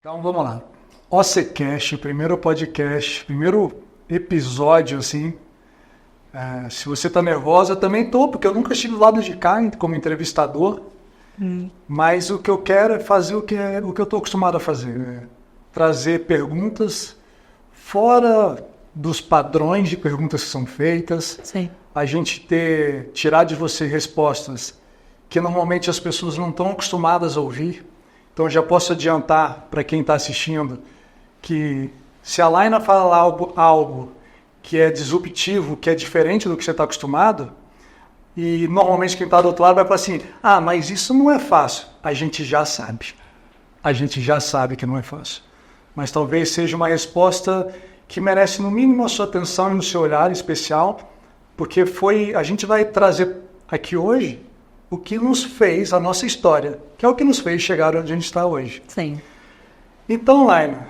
Então vamos lá. OCCast, primeiro podcast, primeiro episódio, assim. Se você tá nervosa, eu também tô, porque eu nunca estive do lado de cá como entrevistador. Mas o que eu quero é fazer o que eu tô acostumado a fazer. Trazer perguntas fora dos padrões de perguntas que são feitas. Sim. A gente tirar de você respostas que normalmente as pessoas não estão acostumadas a ouvir. Então, eu já posso adiantar para quem está assistindo que se a Laina fala algo que é disruptivo, que é diferente do que você está acostumado, e normalmente quem está do outro lado vai falar assim, mas isso não é fácil. A gente já sabe. A gente já sabe que não é fácil. Mas talvez seja uma resposta que merece no mínimo a sua atenção e no seu olhar especial, porque a gente vai trazer aqui hoje o que nos fez a nossa história, que é o que nos fez chegar onde a gente está hoje. Sim. Então, Laina,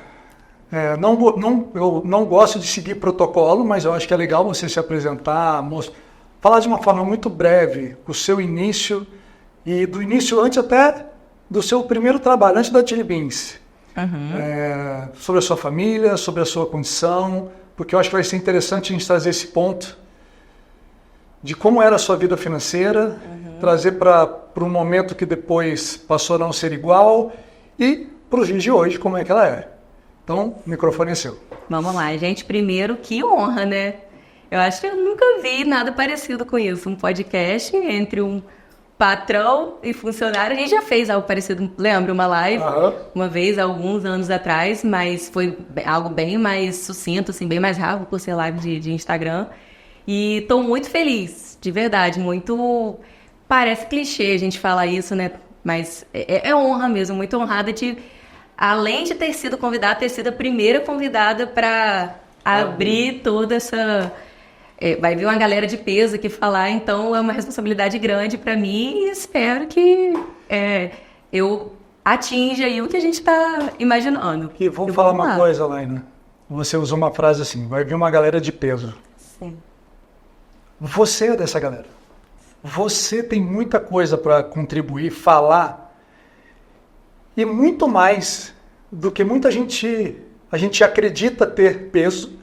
eu não gosto de seguir protocolo, mas eu acho que é legal você se apresentar, falar de uma forma muito breve o seu início, e do início antes até do seu primeiro trabalho, antes da Chili Beans. Sobre a sua família, sobre a sua condição, porque eu acho que vai ser interessante a gente trazer esse ponto de como era a sua vida financeira, trazer para um momento que depois passou a não ser igual e para os dias de hoje, como é que ela é. Então, o microfone é seu. Vamos lá, gente. Primeiro, que honra, né? Eu acho que eu nunca vi nada parecido com isso. Um podcast entre um patrão e funcionário. A gente já fez algo parecido, lembra? Uma live, uma vez, alguns anos atrás, mas foi algo bem mais sucinto, assim, bem mais rápido por ser live de Instagram. E estou muito feliz, de verdade, muito... Parece clichê a gente falar isso, né? Mas é honra mesmo, muito honrada de, além de ter sido convidada, ter sido a primeira convidada para abrir toda essa... vai vir uma galera de peso aqui falar, então é uma responsabilidade grande para mim e espero que eu atinja aí o que a gente está imaginando. E vou falar uma coisa, Laina. Você usou uma frase assim, vai vir uma galera de peso. Sim. Você é dessa galera. Você tem muita coisa para contribuir, falar, e muito mais do que muita gente, a gente acredita ter peso,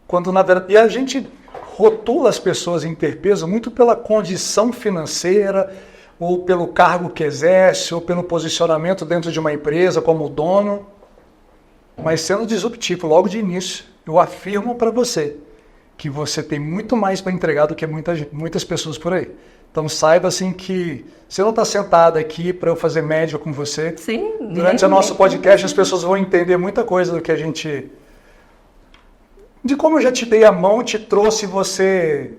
quando na verdade, e a gente rotula as pessoas em ter peso muito pela condição financeira, ou pelo cargo que exerce, ou pelo posicionamento dentro de uma empresa como dono, mas sendo disruptivo logo de início, eu afirmo para você que você tem muito mais para entregar do que muitas pessoas por aí. Então saiba assim que você não está sentada aqui para eu fazer média com você. Sim. Durante o nosso podcast as pessoas vão entender muita coisa do que a gente... De como eu já te dei a mão, te trouxe, você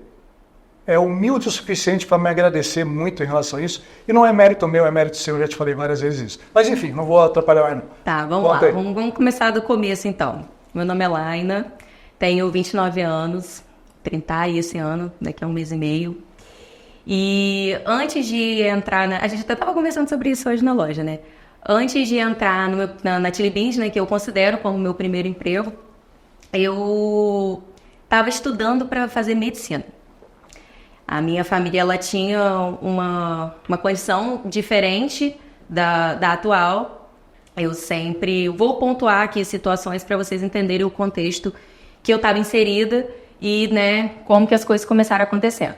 é humilde o suficiente para me agradecer muito em relação a isso. E não é mérito meu, é mérito seu, eu já te falei várias vezes isso. Mas enfim, não vou atrapalhar mais não. Tá, vamos lá. Vamos começar do começo então. Meu nome é Laina, tenho 29 anos, 30 esse ano, daqui a um mês e meio. E antes de entrar a gente até estava conversando sobre isso hoje na loja, né? Antes de entrar na Chili Beans, né, que eu considero como meu primeiro emprego, eu estava estudando para fazer medicina. A minha família ela tinha uma condição diferente da atual. Eu sempre vou pontuar aqui situações para vocês entenderem o contexto que eu estava inserida e, né, como que as coisas começaram a acontecer.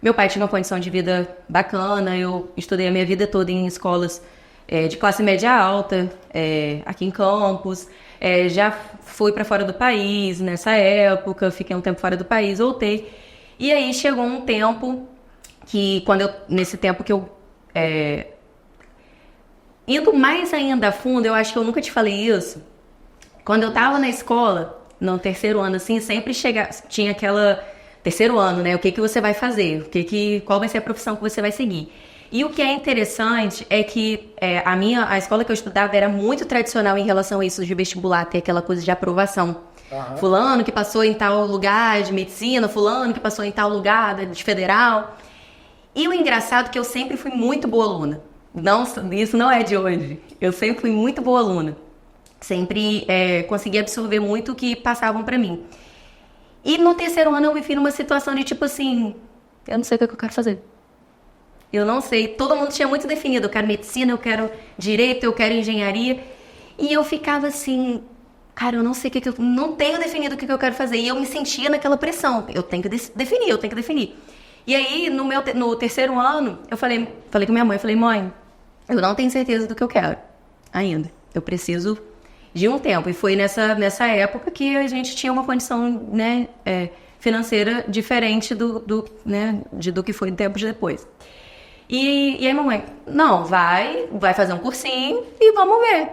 Meu pai tinha uma condição de vida bacana, eu estudei a minha vida toda em escolas de classe média alta, aqui em Campos, já fui para fora do país nessa época, fiquei um tempo fora do país, voltei, e aí chegou um tempo que, nesse tempo que eu, indo mais ainda a fundo, eu acho que eu nunca te falei isso, quando eu tava na escola, no terceiro ano, assim, sempre tinha aquela... Terceiro ano, né? O que você vai fazer? Qual vai ser a profissão que você vai seguir? E o que é interessante é que a escola que eu estudava era muito tradicional em relação a isso de vestibular, ter aquela coisa de aprovação. Fulano que passou em tal lugar de medicina, fulano que passou em tal lugar de federal. E o engraçado é que eu sempre fui muito boa aluna. Isso não é de hoje. Eu sempre fui muito boa aluna. Sempre consegui absorver muito o que passavam para mim. E no terceiro ano eu me vi numa situação de tipo assim, eu não sei o que eu quero fazer. Eu não sei. Todo mundo tinha muito definido. Eu quero medicina, eu quero direito, eu quero engenharia. E eu ficava assim, cara, eu não sei o que eu... Não tenho definido o que eu quero fazer. E eu me sentia naquela pressão. Eu tenho que definir, eu tenho que definir. E aí, no terceiro ano, eu falei com minha mãe, mãe, eu não tenho certeza do que eu quero ainda. Eu preciso de um tempo. E foi nessa época que a gente tinha uma condição, né, financeira diferente do que foi no tempo de depois. E aí, mamãe, não, vai fazer um cursinho e vamos ver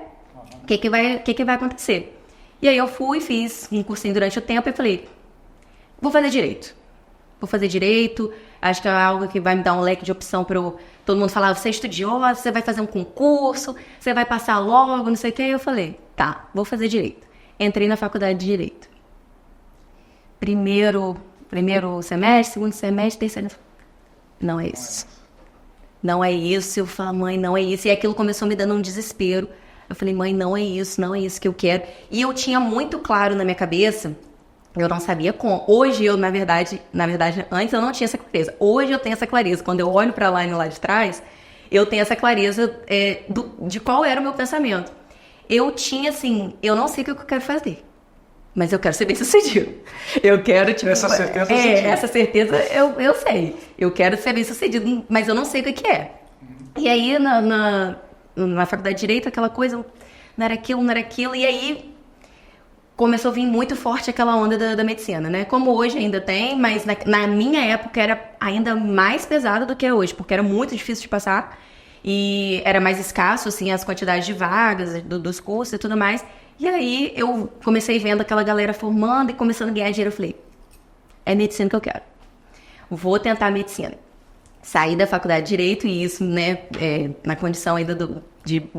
o que vai acontecer. E aí eu fiz um cursinho durante o tempo e falei, vou fazer direito, acho que é algo que vai me dar um leque de opção para todo mundo falar, você é estudiosa, você vai fazer um concurso, você vai passar logo, não sei o que. Eu falei, tá, vou fazer direito. Entrei na faculdade de direito. Primeiro semestre, segundo semestre, terceiro... Não é isso. Não é isso. Eu falei, mãe, não é isso. E aquilo começou me dando um desespero. Eu falei, mãe, não é isso que eu quero. E eu tinha muito claro na minha cabeça, eu não sabia como. Hoje eu, na verdade, antes eu não tinha essa clareza. Hoje eu tenho essa clareza. Quando eu olho para a Line lá de trás, eu tenho essa clareza de qual era o meu pensamento. Eu tinha assim, eu não sei o que eu quero fazer, mas eu quero ser bem-sucedido. Eu quero, tipo... Essa certeza essa certeza eu sei. Eu quero ser bem-sucedido, mas eu não sei o que é. E aí, na faculdade de Direito, aquela coisa, não era aquilo. E aí, começou a vir muito forte aquela onda da medicina, né? Como hoje ainda tem, mas na minha época era ainda mais pesada do que é hoje, porque era muito difícil de passar. E era mais escasso, assim, as quantidades de vagas, dos cursos e tudo mais. E aí eu comecei vendo aquela galera formando e começando a ganhar dinheiro. Eu falei, é medicina que eu quero. Vou tentar medicina. Saí da faculdade de Direito e isso, né, na condição ainda de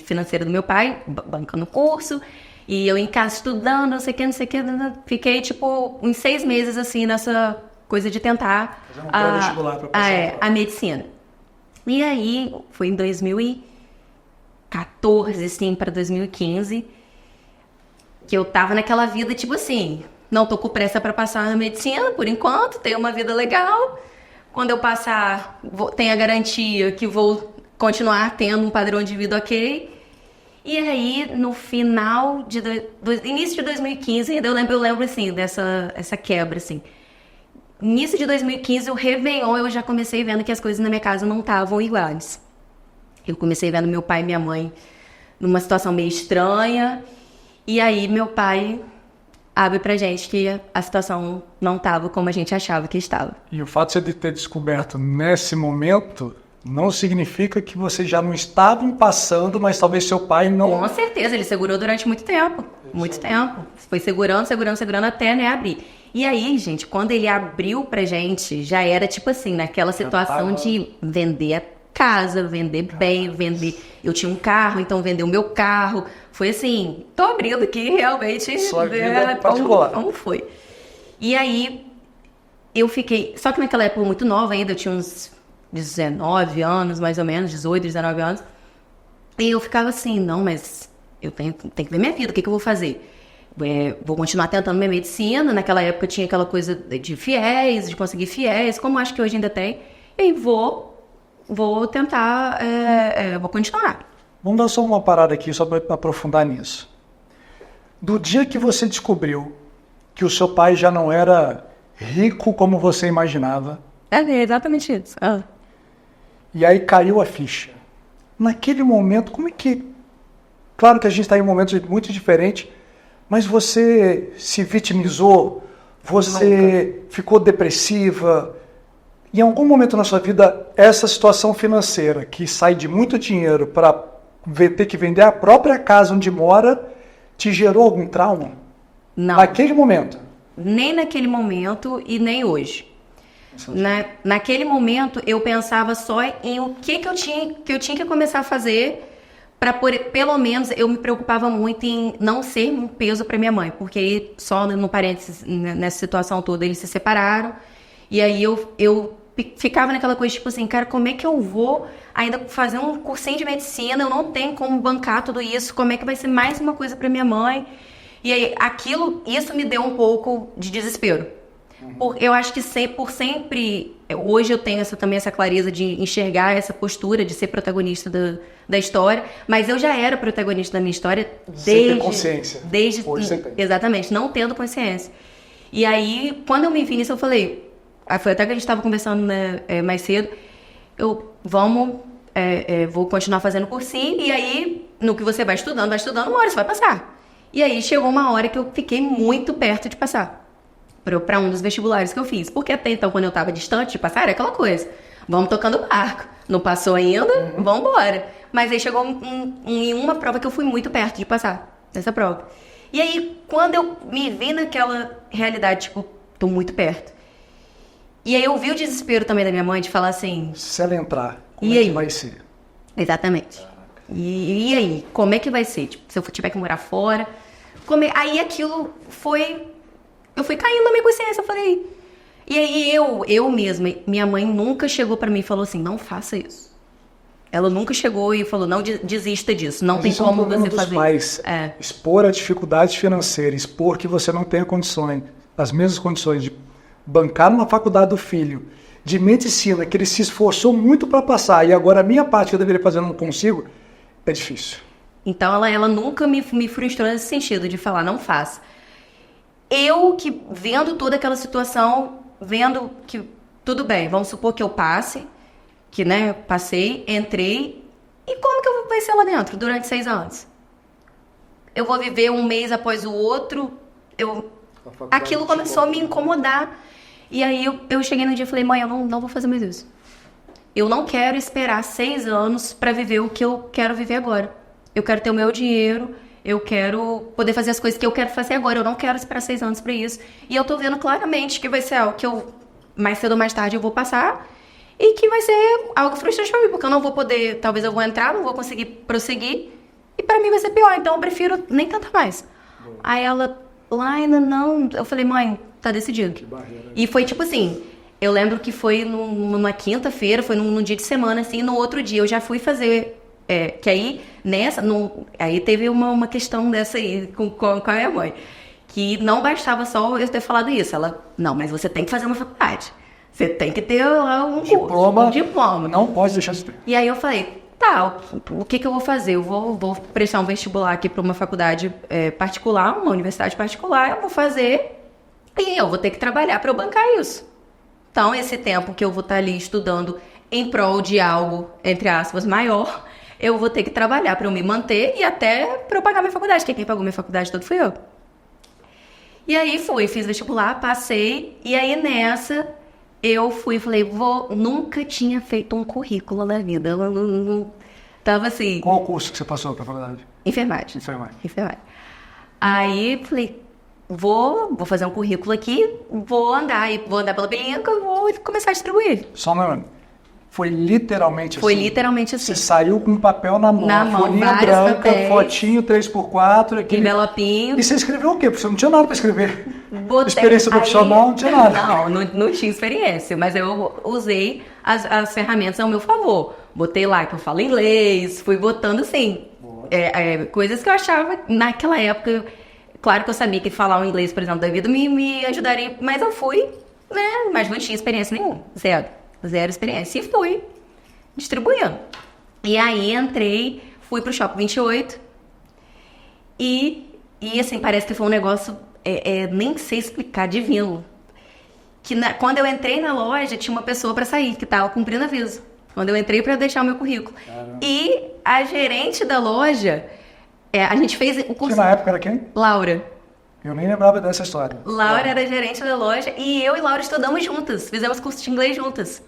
financeira do meu pai, bancando o curso. E eu em casa estudando, não sei o que. Fiquei, tipo, uns 6 meses, assim, nessa coisa de tentar a medicina. E aí, foi em 2014, assim, para 2015, que eu tava naquela vida, tipo assim, não tô com pressa para passar na medicina, por enquanto, tenho uma vida legal. Quando eu passar, tenho a garantia que vou continuar tendo um padrão de vida ok. E aí, no final, início de 2015, ainda eu lembro assim, essa quebra, assim. Início de 2015, o Réveillon, eu já comecei vendo que as coisas na minha casa não estavam iguais. Eu comecei vendo meu pai e minha mãe numa situação meio estranha. E aí, meu pai abre pra gente que a situação não estava como a gente achava que estava. E o fato de você ter descoberto nesse momento não significa que vocês já não estavam passando, mas talvez seu pai não... Com certeza, ele segurou durante muito tempo. Muito tempo. Foi segurando até, né, abrir. E aí, gente, quando ele abriu pra gente, já era tipo assim, naquela situação de vender a casa, vender bem, vender... Eu tinha um carro, então vender o meu carro. Foi assim, tô abrindo aqui realmente... Sua vida particular. Como foi. E aí, eu fiquei... Só que naquela época muito nova ainda, eu tinha uns 19 anos, mais ou menos, 18, 19 anos. E eu ficava assim, não, mas eu tenho que ver minha vida, o que eu vou fazer? Vou continuar tentando minha medicina. Naquela época tinha aquela coisa de fiéis, de conseguir fiéis, como acho que hoje ainda tem. E vou tentar, vou continuar. Vamos dar só uma parada aqui, só para aprofundar nisso. Do dia que você descobriu que o seu pai já não era rico como você imaginava... É exatamente isso. E aí caiu a ficha. Naquele momento, como é que... Claro que a gente está em momentos muito diferentes, mas você se vitimizou, você ficou depressiva. Em algum momento na sua vida, essa situação financeira, que sai de muito dinheiro para ter que vender a própria casa onde mora, te gerou algum trauma? Não. Naquele momento? Nem naquele momento e nem hoje. Naquele momento, eu pensava só em o que eu tinha que começar a fazer para, pelo menos, eu me preocupava muito em não ser um peso para minha mãe, porque só no parênteses, nessa situação toda, eles se separaram, e aí eu ficava naquela coisa, tipo assim, cara, como é que eu vou ainda fazer um cursinho de medicina, eu não tenho como bancar tudo isso, como é que vai ser mais uma coisa para minha mãe? E aí, isso me deu um pouco de desespero. Eu acho que por sempre... Hoje eu tenho também essa clareza de enxergar essa postura de ser protagonista da história, mas eu já era protagonista da minha história Sem ter consciência. Hoje você tem. Exatamente, não tendo consciência. E aí, quando eu me vi nisso, eu falei... Foi até que a gente estava conversando, né, mais cedo. Vou continuar fazendo cursinho, e aí, no que você vai estudando, uma hora você vai passar. E aí, chegou uma hora que eu fiquei muito perto de passar para um dos vestibulares que eu fiz. Porque até então, quando eu estava distante de passar, era aquela coisa. Vamos tocando o barco. Não passou ainda? Vamos embora. Mas aí chegou em uma prova que eu fui muito perto de passar, nessa prova. E aí, quando eu me vi naquela realidade, tipo, tô muito perto. E aí eu vi o desespero também da minha mãe de falar assim... Se ela entrar, como e é aí? que vai ser? Exatamente. E aí? Como é que vai ser? Tipo, se eu tiver que morar fora... Aí aquilo foi... Eu fui caindo na minha consciência, eu falei... E aí eu mesma, minha mãe nunca chegou pra mim e falou assim, não faça isso. Ela nunca chegou e falou, não desista disso, não tem como você fazer pais, expor a dificuldade financeira, expor que você não tem condições, as mesmas condições de bancar numa faculdade do filho, de medicina, que ele se esforçou muito para passar, e agora a minha parte que eu deveria fazer eu não consigo, é difícil. Então ela nunca me frustrou nesse sentido de falar, não faça. Eu que vendo toda aquela situação, vendo que tudo bem, vamos supor que eu passe, que né, passei, entrei, e como que vai ser lá dentro durante 6 anos? Eu vou viver um mês após o outro, aquilo começou a me incomodar. E aí eu cheguei no dia e falei, mãe, eu não vou fazer mais isso. Eu não quero esperar 6 anos para viver o que eu quero viver agora. Eu quero ter o meu dinheiro, eu quero poder fazer as coisas que eu quero fazer agora. Eu não quero esperar 6 anos para isso. E eu tô vendo claramente que vai ser algo que eu, mais cedo ou mais tarde, eu vou passar. E que vai ser algo frustrante pra mim, porque eu não vou poder, talvez eu vou entrar, não vou conseguir prosseguir. E pra mim vai ser pior, então eu prefiro nem tentar mais. Aí ela, Laina, não... Eu falei, mãe, tá decidido. E foi tipo assim, eu lembro que foi numa quinta-feira, foi num dia de semana, assim, no outro dia eu já fui fazer... que aí, aí teve uma questão dessa aí com a minha mãe. Que não bastava só eu ter falado isso. Ela, não, mas você tem que fazer uma faculdade. Você tem que ter lá um diploma. Não pode deixar de ter. E aí eu falei, tá, o que eu vou fazer? Eu vou prestar um vestibular aqui para uma faculdade particular, uma universidade particular, eu vou fazer e eu vou ter que trabalhar para eu bancar isso. Então, esse tempo que eu vou estar ali estudando em prol de algo, entre aspas, maior, eu vou ter que trabalhar para eu me manter e até para eu pagar minha faculdade, porque quem pagou minha faculdade toda fui eu. E aí fiz vestibular, passei, e aí nessa... Eu fui e falei, nunca tinha feito um currículo na vida. Eu não tava assim... Qual o curso que você passou para a faculdade? Enfermagem. Aí falei, vou fazer um currículo aqui, vou andar pela Belinca, vou começar a distribuir. Só um momento. Foi literalmente assim? Foi literalmente assim. Você saiu com um papel na mão, folhinha branca, papéis, fotinho 3x4, envelopinho. E você escreveu o quê? Porque você não tinha nada para escrever. Botei, experiência profissional, não tinha nada. Não tinha experiência, mas eu usei as ferramentas ao meu favor. Botei lá que eu falo inglês, fui botando assim, coisas que eu achava naquela época. Claro que eu sabia que falar o inglês, por exemplo, da vida me ajudaria, mas eu fui, né? Mas não tinha experiência nenhuma, zero experiência. E fui distribuindo. E aí entrei, fui pro Shopping 28 e assim, parece que foi um negócio, nem sei explicar, divino. Que quando eu entrei na loja, tinha uma pessoa para sair, que tava cumprindo aviso. Quando eu entrei para deixar o meu currículo. Caramba. E a gerente da loja, a gente fez o curso... Que na época era quem? Laura. Eu nem lembrava dessa história. Laura era gerente da loja e eu e Laura estudamos juntas. Fizemos curso de inglês juntas.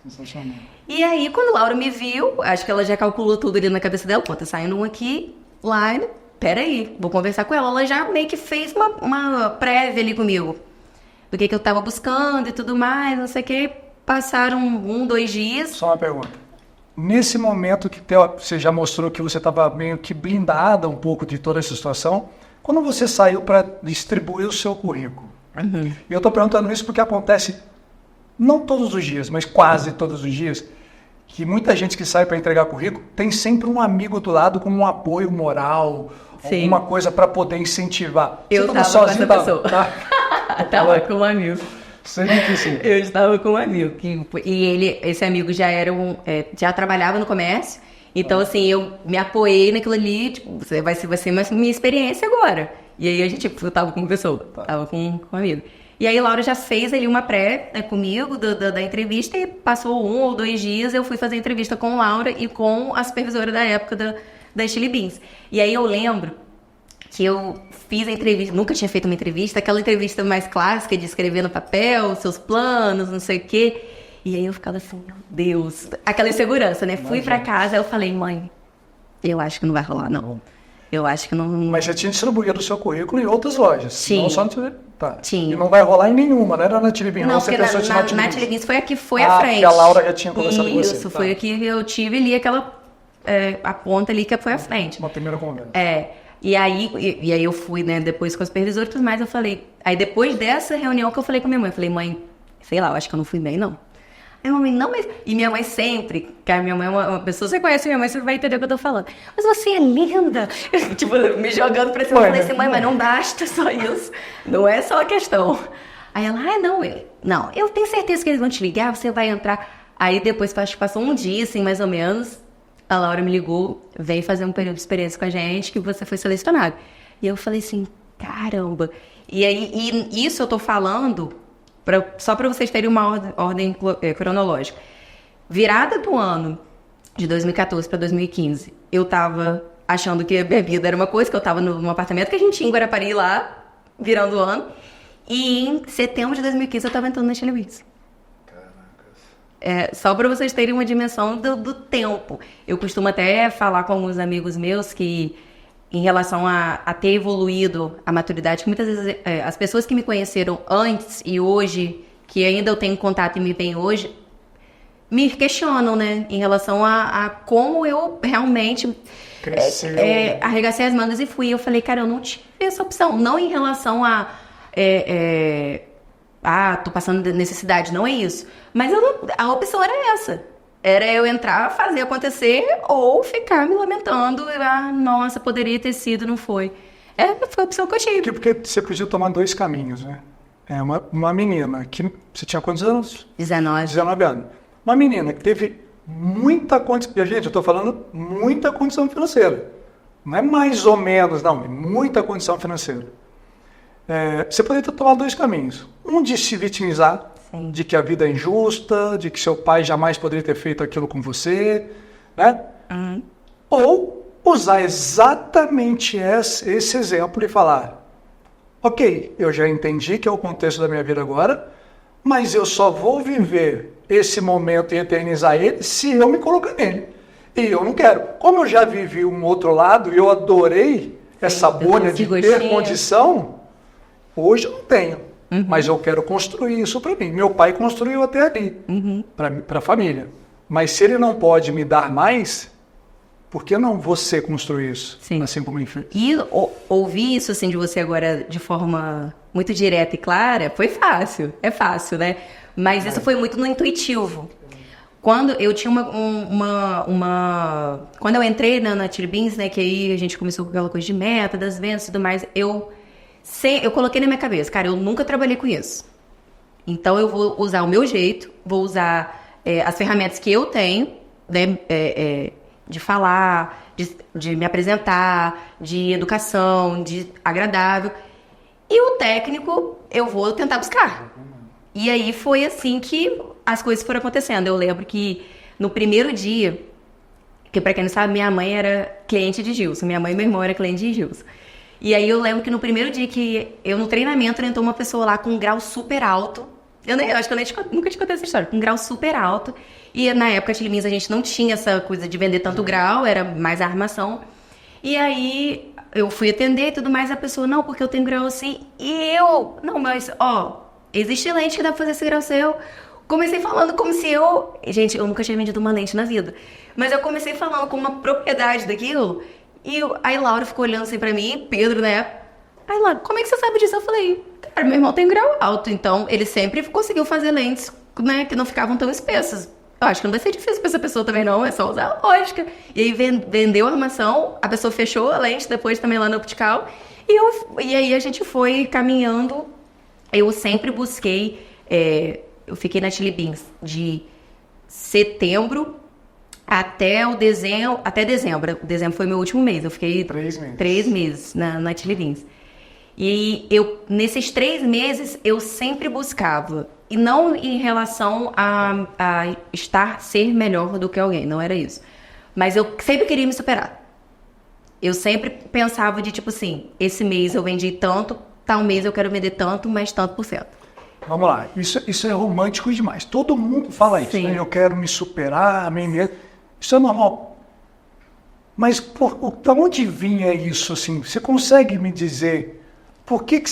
Sensacional. E aí, quando Laura me viu, acho que ela já calculou tudo ali na cabeça dela. Pô, tá saindo um aqui, lá, peraí, vou conversar com ela. Ela já meio que fez uma prévia ali comigo. Do que eu tava buscando e tudo mais, não sei o que. Passaram 2 dias. Só uma pergunta. Nesse momento que você já mostrou que você estava meio que blindada um pouco de toda essa situação, quando você saiu para distribuir o seu currículo, e eu estou perguntando isso porque acontece, não todos os dias, mas quase todos os dias, que muita gente que sai para entregar currículo tem sempre um amigo do lado com um apoio moral, sim, alguma coisa para poder incentivar. Eu estava com essa pessoa. Tava com um amigo. Sei que sim. Eu estava com um amigo. Esse amigo já já trabalhava no comércio. Então, assim, eu me apoiei naquilo ali, tipo, vai ser minha experiência agora. E aí eu tava com uma pessoa, tava com um amigo. E aí Laura já fez ali uma pré, né, comigo da entrevista, e passou 1 ou 2 dias, eu fui fazer a entrevista com Laura e com a supervisora da época da Chili Beans. E aí eu lembro que eu fiz a entrevista, nunca tinha feito uma entrevista, aquela entrevista mais clássica de escrever no papel, seus planos, não sei o quê. E aí eu ficava assim, meu Deus, aquela insegurança, né? Fui pra casa, eu falei, mãe, eu acho que não vai rolar, não. Eu acho que não... Mas já tinha distribuído o seu currículo em outras lojas. Tinha. Não só no... Tinha. E não vai rolar em nenhuma, não era na Chili Beans. Não, você porque pensou de na Chili Beans foi a que foi à frente. Porque a Laura já tinha conversado com você. Isso, foi a que eu tive ali, aquela... a ponta ali que foi à frente. Uma primeira conversa. E aí eu fui, né, depois com as supervisoras e tudo mais, eu falei... Aí depois dessa reunião que eu falei com a minha mãe, eu falei, mãe, sei lá, eu acho que eu não fui bem, não. Aí minha mãe, não, mas... E minha mãe sempre, que a minha mãe é uma pessoa, você conhece minha mãe, você vai entender o que eu tô falando. Mas você é linda! Tipo, me jogando pra cima, eu falei assim, mãe, mas não basta só isso. Não é só a questão. Aí ela, não, eu tenho certeza que eles vão te ligar, você vai entrar. Aí depois, acho que passou um dia, assim, mais ou menos, a Laura me ligou, veio fazer um período de experiência com a gente, que você foi selecionado. E eu falei assim, caramba. E aí, isso eu tô falando... Só para vocês terem uma ordem cronológica. Virada do ano de 2014 para 2015, eu tava achando que a minha vida era uma coisa, que eu tava num apartamento que a gente tinha em Guarapari lá, virando o ano. E em setembro de 2015 eu tava entrando na Chili Beans. Caracas. Só para vocês terem uma dimensão do tempo. Eu costumo até falar com alguns amigos meus que... em relação a ter evoluído a maturidade, que muitas vezes as pessoas que me conheceram antes e hoje, que ainda eu tenho contato e me veem hoje, me questionam, né, em relação a como eu realmente arregacei as mangas e fui. Eu falei, cara, eu não tive essa opção, não em relação tô passando necessidade, não é isso, mas a opção era essa. Era eu entrar, fazer acontecer ou ficar me lamentando. Nossa, poderia ter sido, não foi. Foi a opção que eu tive. Porque você podia tomar 2 caminhos, né? Uma menina que... Você tinha quantos anos? 19. 19 anos. Uma menina que teve muita condição... Gente, eu estou falando muita condição financeira. Não é mais ou menos, não. É muita condição financeira. Você poderia ter tomado 2 caminhos. Um de se vitimizar. Sim. De que a vida é injusta, de que seu pai jamais poderia ter feito aquilo com você, né? Uhum. Ou usar exatamente esse exemplo e falar, ok, eu já entendi que é o contexto da minha vida agora, mas eu só vou viver esse momento e eternizar ele se eu me colocar nele. E eu não quero. Como eu já vivi um outro lado e eu adorei essa bolha de ter condição, hoje eu não tenho. Uhum. Mas eu quero construir isso para mim. Meu pai construiu até ali, para a família. Mas se ele não pode me dar mais, por que não você construir isso? Sim. Assim como ele fez? E ouvir isso assim, de você agora de forma muito direta e clara, foi fácil. É fácil, né? Mas isso foi muito no intuitivo. Quando eu tinha Quando eu entrei na Chili Beans, né, que aí a gente começou com aquela coisa de meta, das vendas e tudo mais, eu coloquei na minha cabeça, cara, eu nunca trabalhei com isso. Então eu vou usar o meu jeito, vou usar as ferramentas que eu tenho, né, de falar, de me apresentar, de educação, de agradável. E o técnico eu vou tentar buscar. E aí foi assim que as coisas foram acontecendo. Eu lembro que no primeiro dia, que pra quem não sabe, minha mãe era cliente de Gilson, minha mãe e meu irmão eram clientes de Gilson. E aí eu lembro que no primeiro dia que eu no treinamento entrou uma pessoa lá com um grau super alto. Eu acho que eu nunca te contei essa história. Com um grau super alto. E na época de Chili Beans a gente não tinha essa coisa de vender tanto grau, era mais a armação. E aí eu fui atender e tudo mais, a pessoa, não, porque eu tenho grau assim. E eu, não, mas existe lente que dá pra fazer esse grau seu. Comecei falando como se eu... Gente, eu nunca tinha vendido uma lente na vida. Mas eu comecei falando com uma propriedade daquilo. E aí Laura ficou olhando assim pra mim, Pedro, né? Aí Laura, como é que você sabe disso? Eu falei, cara, meu irmão tem grau alto, então ele sempre conseguiu fazer lentes, né, que não ficavam tão espessas. Eu acho que não vai ser difícil pra essa pessoa também não, é só usar a lógica. E aí vendeu a armação, a pessoa fechou a lente depois também lá no optical. E aí a gente foi caminhando. Eu sempre busquei Eu fiquei na Chili Beans de setembro até dezembro. Dezembro foi meu último mês. Eu fiquei 3 meses na Chili Beans. E nesses 3 meses, eu sempre buscava. E não em relação a ser melhor do que alguém, não era isso. Mas eu sempre queria me superar. Eu sempre pensava de tipo assim, esse mês eu vendi tanto, tal mês eu quero vender tanto, mas tanto por cento. Vamos lá, isso é romântico demais. Todo mundo fala isso, né? Eu quero me superar, isso é normal. Mas da onde vinha isso assim? Você consegue me dizer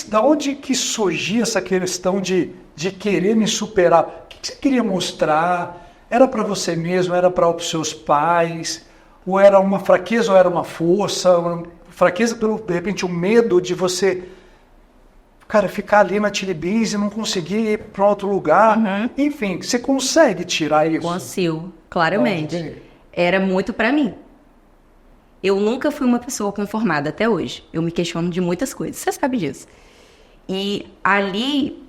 da onde que surgia essa questão de querer me superar? O que você queria mostrar? Era para você mesmo? Era para os seus pais? Ou era uma fraqueza ou era uma força? Uma fraqueza pelo, de repente, o medo de você, cara, ficar ali na Chili Beans e não conseguir ir para outro lugar. Uhum. Enfim, você consegue tirar isso? Consigo, claramente. Era muito para mim. Eu nunca fui uma pessoa conformada até hoje. Eu me questiono de muitas coisas, você sabe disso. E ali,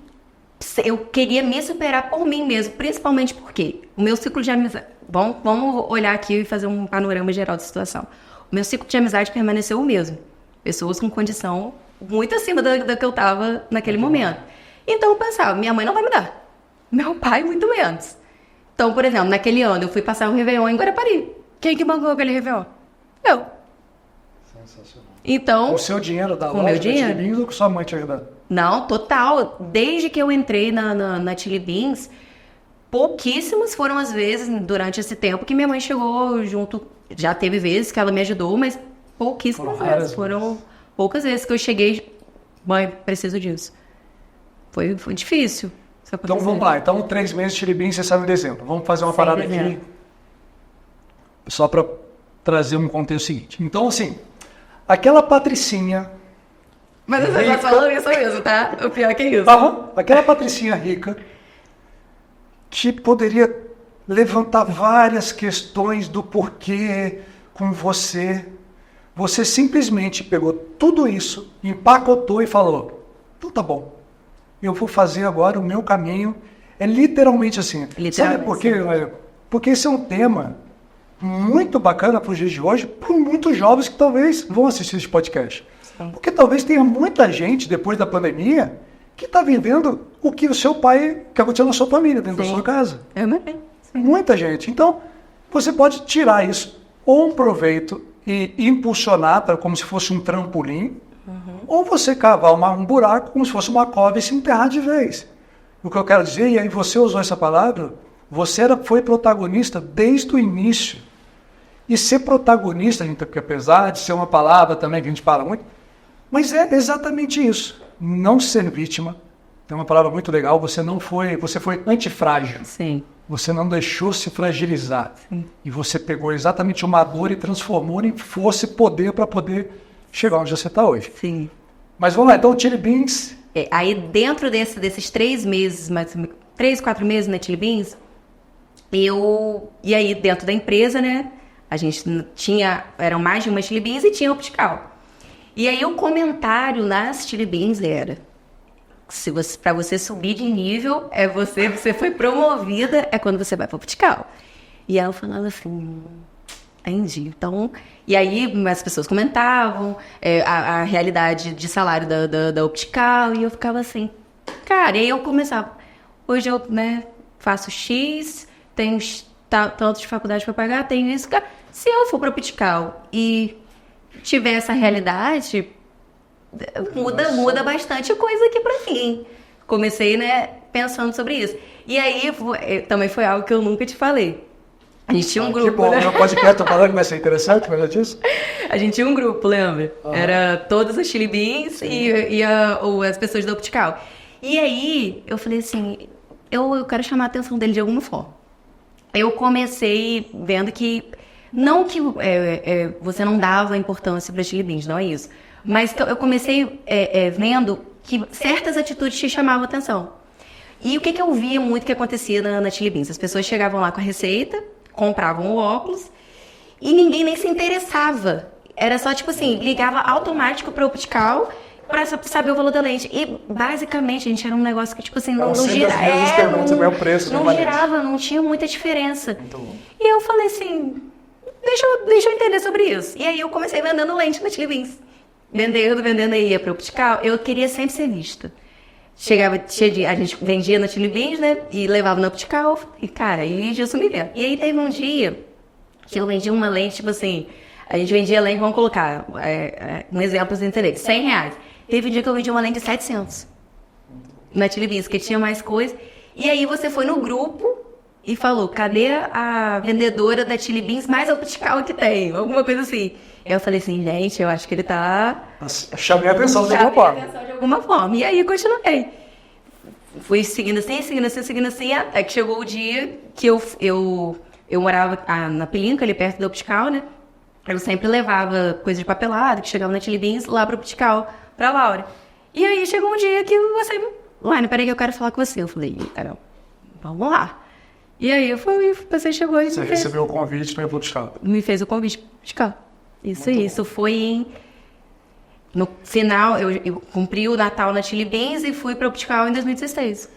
eu queria me superar por mim mesmo, principalmente porque o meu ciclo de amizade... Vamos olhar aqui e fazer um panorama geral da situação. O meu ciclo de amizade permaneceu o mesmo. Pessoas com condição muito acima da que eu estava naquele momento. Então eu pensava, minha mãe não vai me dar. Meu pai, muito menos. Então, por exemplo, naquele ano eu fui passar um Réveillon em Guarapari. Quem que bancou aquele Réveillon? Eu. Sensacional. Então, com o seu dinheiro da loja, meu dinheiro? da Chili Beans, ou com sua mãe te ajudando? Não, total. Desde que eu entrei na Chili Beans, pouquíssimas foram as vezes durante esse tempo que minha mãe chegou junto. Já teve vezes que ela me ajudou, mas pouquíssimas vezes. Foram poucas vezes que eu cheguei. Mãe, preciso disso. Foi difícil. Então vamos lá. Então 3 meses de Chili Beans, você sabe em dezembro. Vamos fazer uma parada aqui. Só para trazer um contexto seguinte. Então, assim, aquela Patricinha. Mas você tá falando isso mesmo, tá? O pior que é isso. Aquela Patricinha rica que poderia levantar várias questões do porquê com você. Você simplesmente pegou tudo isso, empacotou e falou, então tá bom, eu vou fazer agora o meu caminho. É literalmente assim. Sabe por quê? Porque esse é um tema muito bacana para os dias de hoje, para muitos jovens que talvez vão assistir esse podcast. Porque talvez tenha muita gente, depois da pandemia, que está vivendo o que o seu pai, que aconteceu na sua família, dentro da sua casa. Muita gente. Então, você pode tirar isso, ou um proveito, e impulsionar como se fosse um trampolim, ou você cavar um buraco como se fosse uma cova e se enterrar de vez. O que eu quero dizer, e aí você usou essa palavra, você foi protagonista desde o início. E ser protagonista, gente, porque apesar de ser uma palavra também que a gente fala muito, mas é exatamente isso. Não ser vítima. Tem uma palavra muito legal, você foi antifrágil. Sim. Você não deixou se fragilizar. Sim. E você pegou exatamente uma dor e transformou em força e poder para poder chegar onde você está hoje. Sim. Mas vamos lá, então o Chili Beans... aí dentro desses 3 meses, 3, 4 meses na Chili Beans, e aí dentro da empresa, né, a gente eram mais de uma Chili Beans e tinha Optical. E aí o comentário nas Chili Beans era, para você subir de nível, você foi promovida, é quando você vai para Optical. E aí eu falava assim, entendi. Então, e aí as pessoas comentavam a realidade de salário da Optical, e eu ficava assim, cara, e aí eu começava, hoje eu, né, faço X, tenho tanto de faculdade para pagar, tenho isso, se eu for para Optical e tiver essa realidade, muda bastante coisa aqui pra mim. Comecei, né, pensando sobre isso. E aí, também foi algo que eu nunca te falei. A gente tinha um grupo, que bom, né? Meu podcast, tô falando que vai ser interessante, mas disso. A gente tinha um grupo, lembra? Era todas as Chili Beans e as pessoas da Optical. E aí, eu falei assim, eu quero chamar a atenção dele de alguma forma. Eu comecei vendo que, não que você não dava importância para Chili Beans, não é isso. Mas eu comecei vendo que certas atitudes te chamavam atenção. E o que eu via muito que acontecia na Chili Beans? As pessoas chegavam lá com a receita, compravam o óculos e ninguém nem se interessava. Era só, tipo assim, ligava automático para o Optical pra saber o valor da lente. E, basicamente, a gente era um negócio que, tipo assim, não sempre girava. as mesmas perguntas, qual é o preço, Não né, girava, não tinha muita diferença. Muito bom. E eu falei assim, deixa eu entender sobre isso. E aí eu comecei vendendo lente na Chili Beans. Vendendo aí, ia pro optical. Eu queria sempre ser vista. A gente vendia na Chili Beans, né? E levava no optical. E, cara, aí Gilson me vendo. E aí teve um dia que eu vendi uma lente, tipo assim, a gente vendia lente, vamos colocar um exemplo sem entender, R$100. Teve um dia que eu vendi uma lente de 700 na Chili Beans, que tinha mais coisa. E aí você foi no grupo e falou, cadê a vendedora da Chili Beans mais optical que tem? Alguma coisa assim. Eu falei assim, gente, eu acho que ele tá... Chamei a atenção de alguma forma. de alguma forma. E aí continuei. Fui seguindo assim, até que chegou o dia que eu morava na Pelinca, ali perto da optical, né? Eu sempre levava coisa de papelado, que chegava na Chili Beans, lá pro optical, pra Laura. E aí chegou um dia que Laine, peraí que eu quero falar com você. Eu falei, Carol, vamos lá. E aí você chegou e você recebeu o convite para ir pro optical. Me fez o convite pro optical. Isso foi no final, eu cumpri o Natal na Chili Beans e fui para o optical em 2016.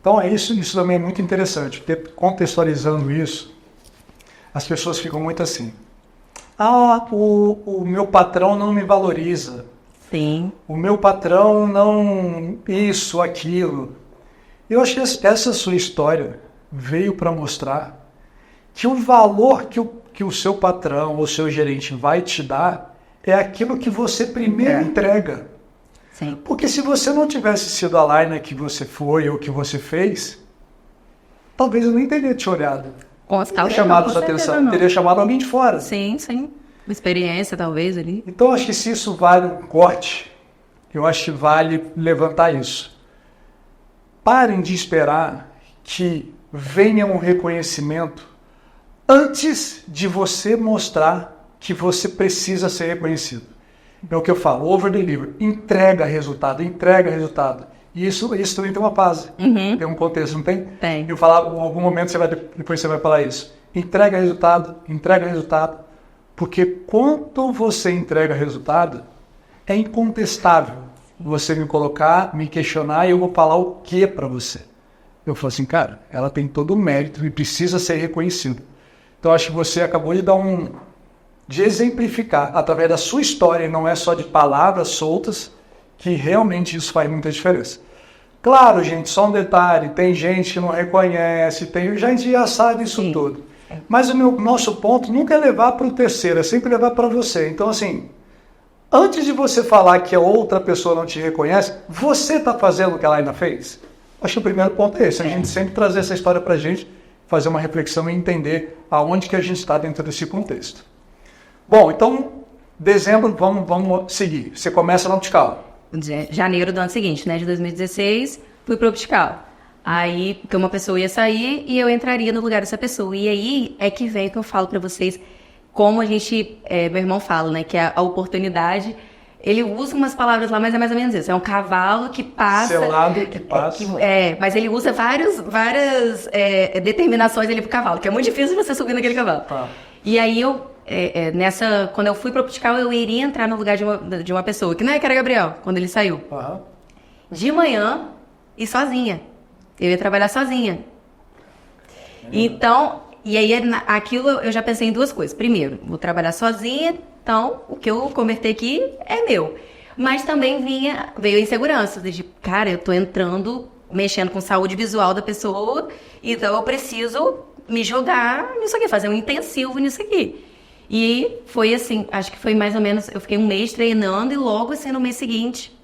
Então isso também é muito interessante. Contextualizando isso, as pessoas ficam muito assim. O meu patrão não me valoriza. Sim. O meu patrão não... Isso, aquilo. Eu acho que essa sua história veio para mostrar que o valor que o seu patrão ou o seu gerente vai te dar é aquilo que você primeiro entrega. Sim. Porque se você não tivesse sido a Laina que você foi ou que você fez, talvez eu nem teria te olhado. Teria chamado sua atenção. Teria chamado alguém de fora. Sim. Uma experiência, talvez, ali. Então, acho que se isso vale um corte, eu acho que vale levantar isso. Parem de esperar que venha um reconhecimento antes de você mostrar que você precisa ser reconhecido. É o que eu falo, over deliver, entrega resultado. E isso também tem uma base, tem um contexto, não tem? Tem. Eu falava, em algum momento depois você vai falar isso. Entrega resultado, porque quando você entrega resultado, é incontestável você me colocar, me questionar e eu vou falar o que para você. Eu falo assim, cara, ela tem todo o mérito e precisa ser reconhecida. Então, acho que você acabou de exemplificar, através da sua história, e não é só de palavras soltas, que realmente isso faz muita diferença. Claro, gente, só um detalhe, tem gente que não reconhece, a gente já sabe isso tudo. Mas nosso ponto nunca é levar para o terceiro, é sempre levar para você. Então, assim, antes de você falar que a outra pessoa não te reconhece, você está fazendo o que ela ainda fez? Acho que o primeiro ponto é esse, a gente sempre trazer essa história para a gente, fazer uma reflexão e entender aonde que a gente está dentro desse contexto. Bom, então, dezembro, vamos seguir. Você começa na optical. Janeiro do ano seguinte, né, de 2016, fui pro optical. Aí, porque uma pessoa ia sair e eu entraria no lugar dessa pessoa. E aí é que vem que eu falo para vocês, como a gente, meu irmão fala, né, que é a oportunidade. Ele usa umas palavras lá, mas é mais ou menos isso. É um cavalo que passa... Selado que passa. Mas ele usa várias determinações ali pro cavalo, que é muito difícil você subir naquele cavalo. E aí quando eu fui pro optical, eu iria entrar no lugar de uma pessoa, que não é que era Gabriel, quando ele saiu. De manhã e sozinha. Eu ia trabalhar sozinha. Então, e aí aquilo eu já pensei em duas coisas. Primeiro, vou trabalhar sozinha, então o que eu converter aqui é meu. Mas também veio a insegurança, de cara, eu tô entrando, mexendo com saúde visual da pessoa, então eu preciso me jogar nisso aqui, fazer um intensivo nisso aqui. E foi assim, acho que foi mais ou menos, eu fiquei um mês treinando e logo assim no mês seguinte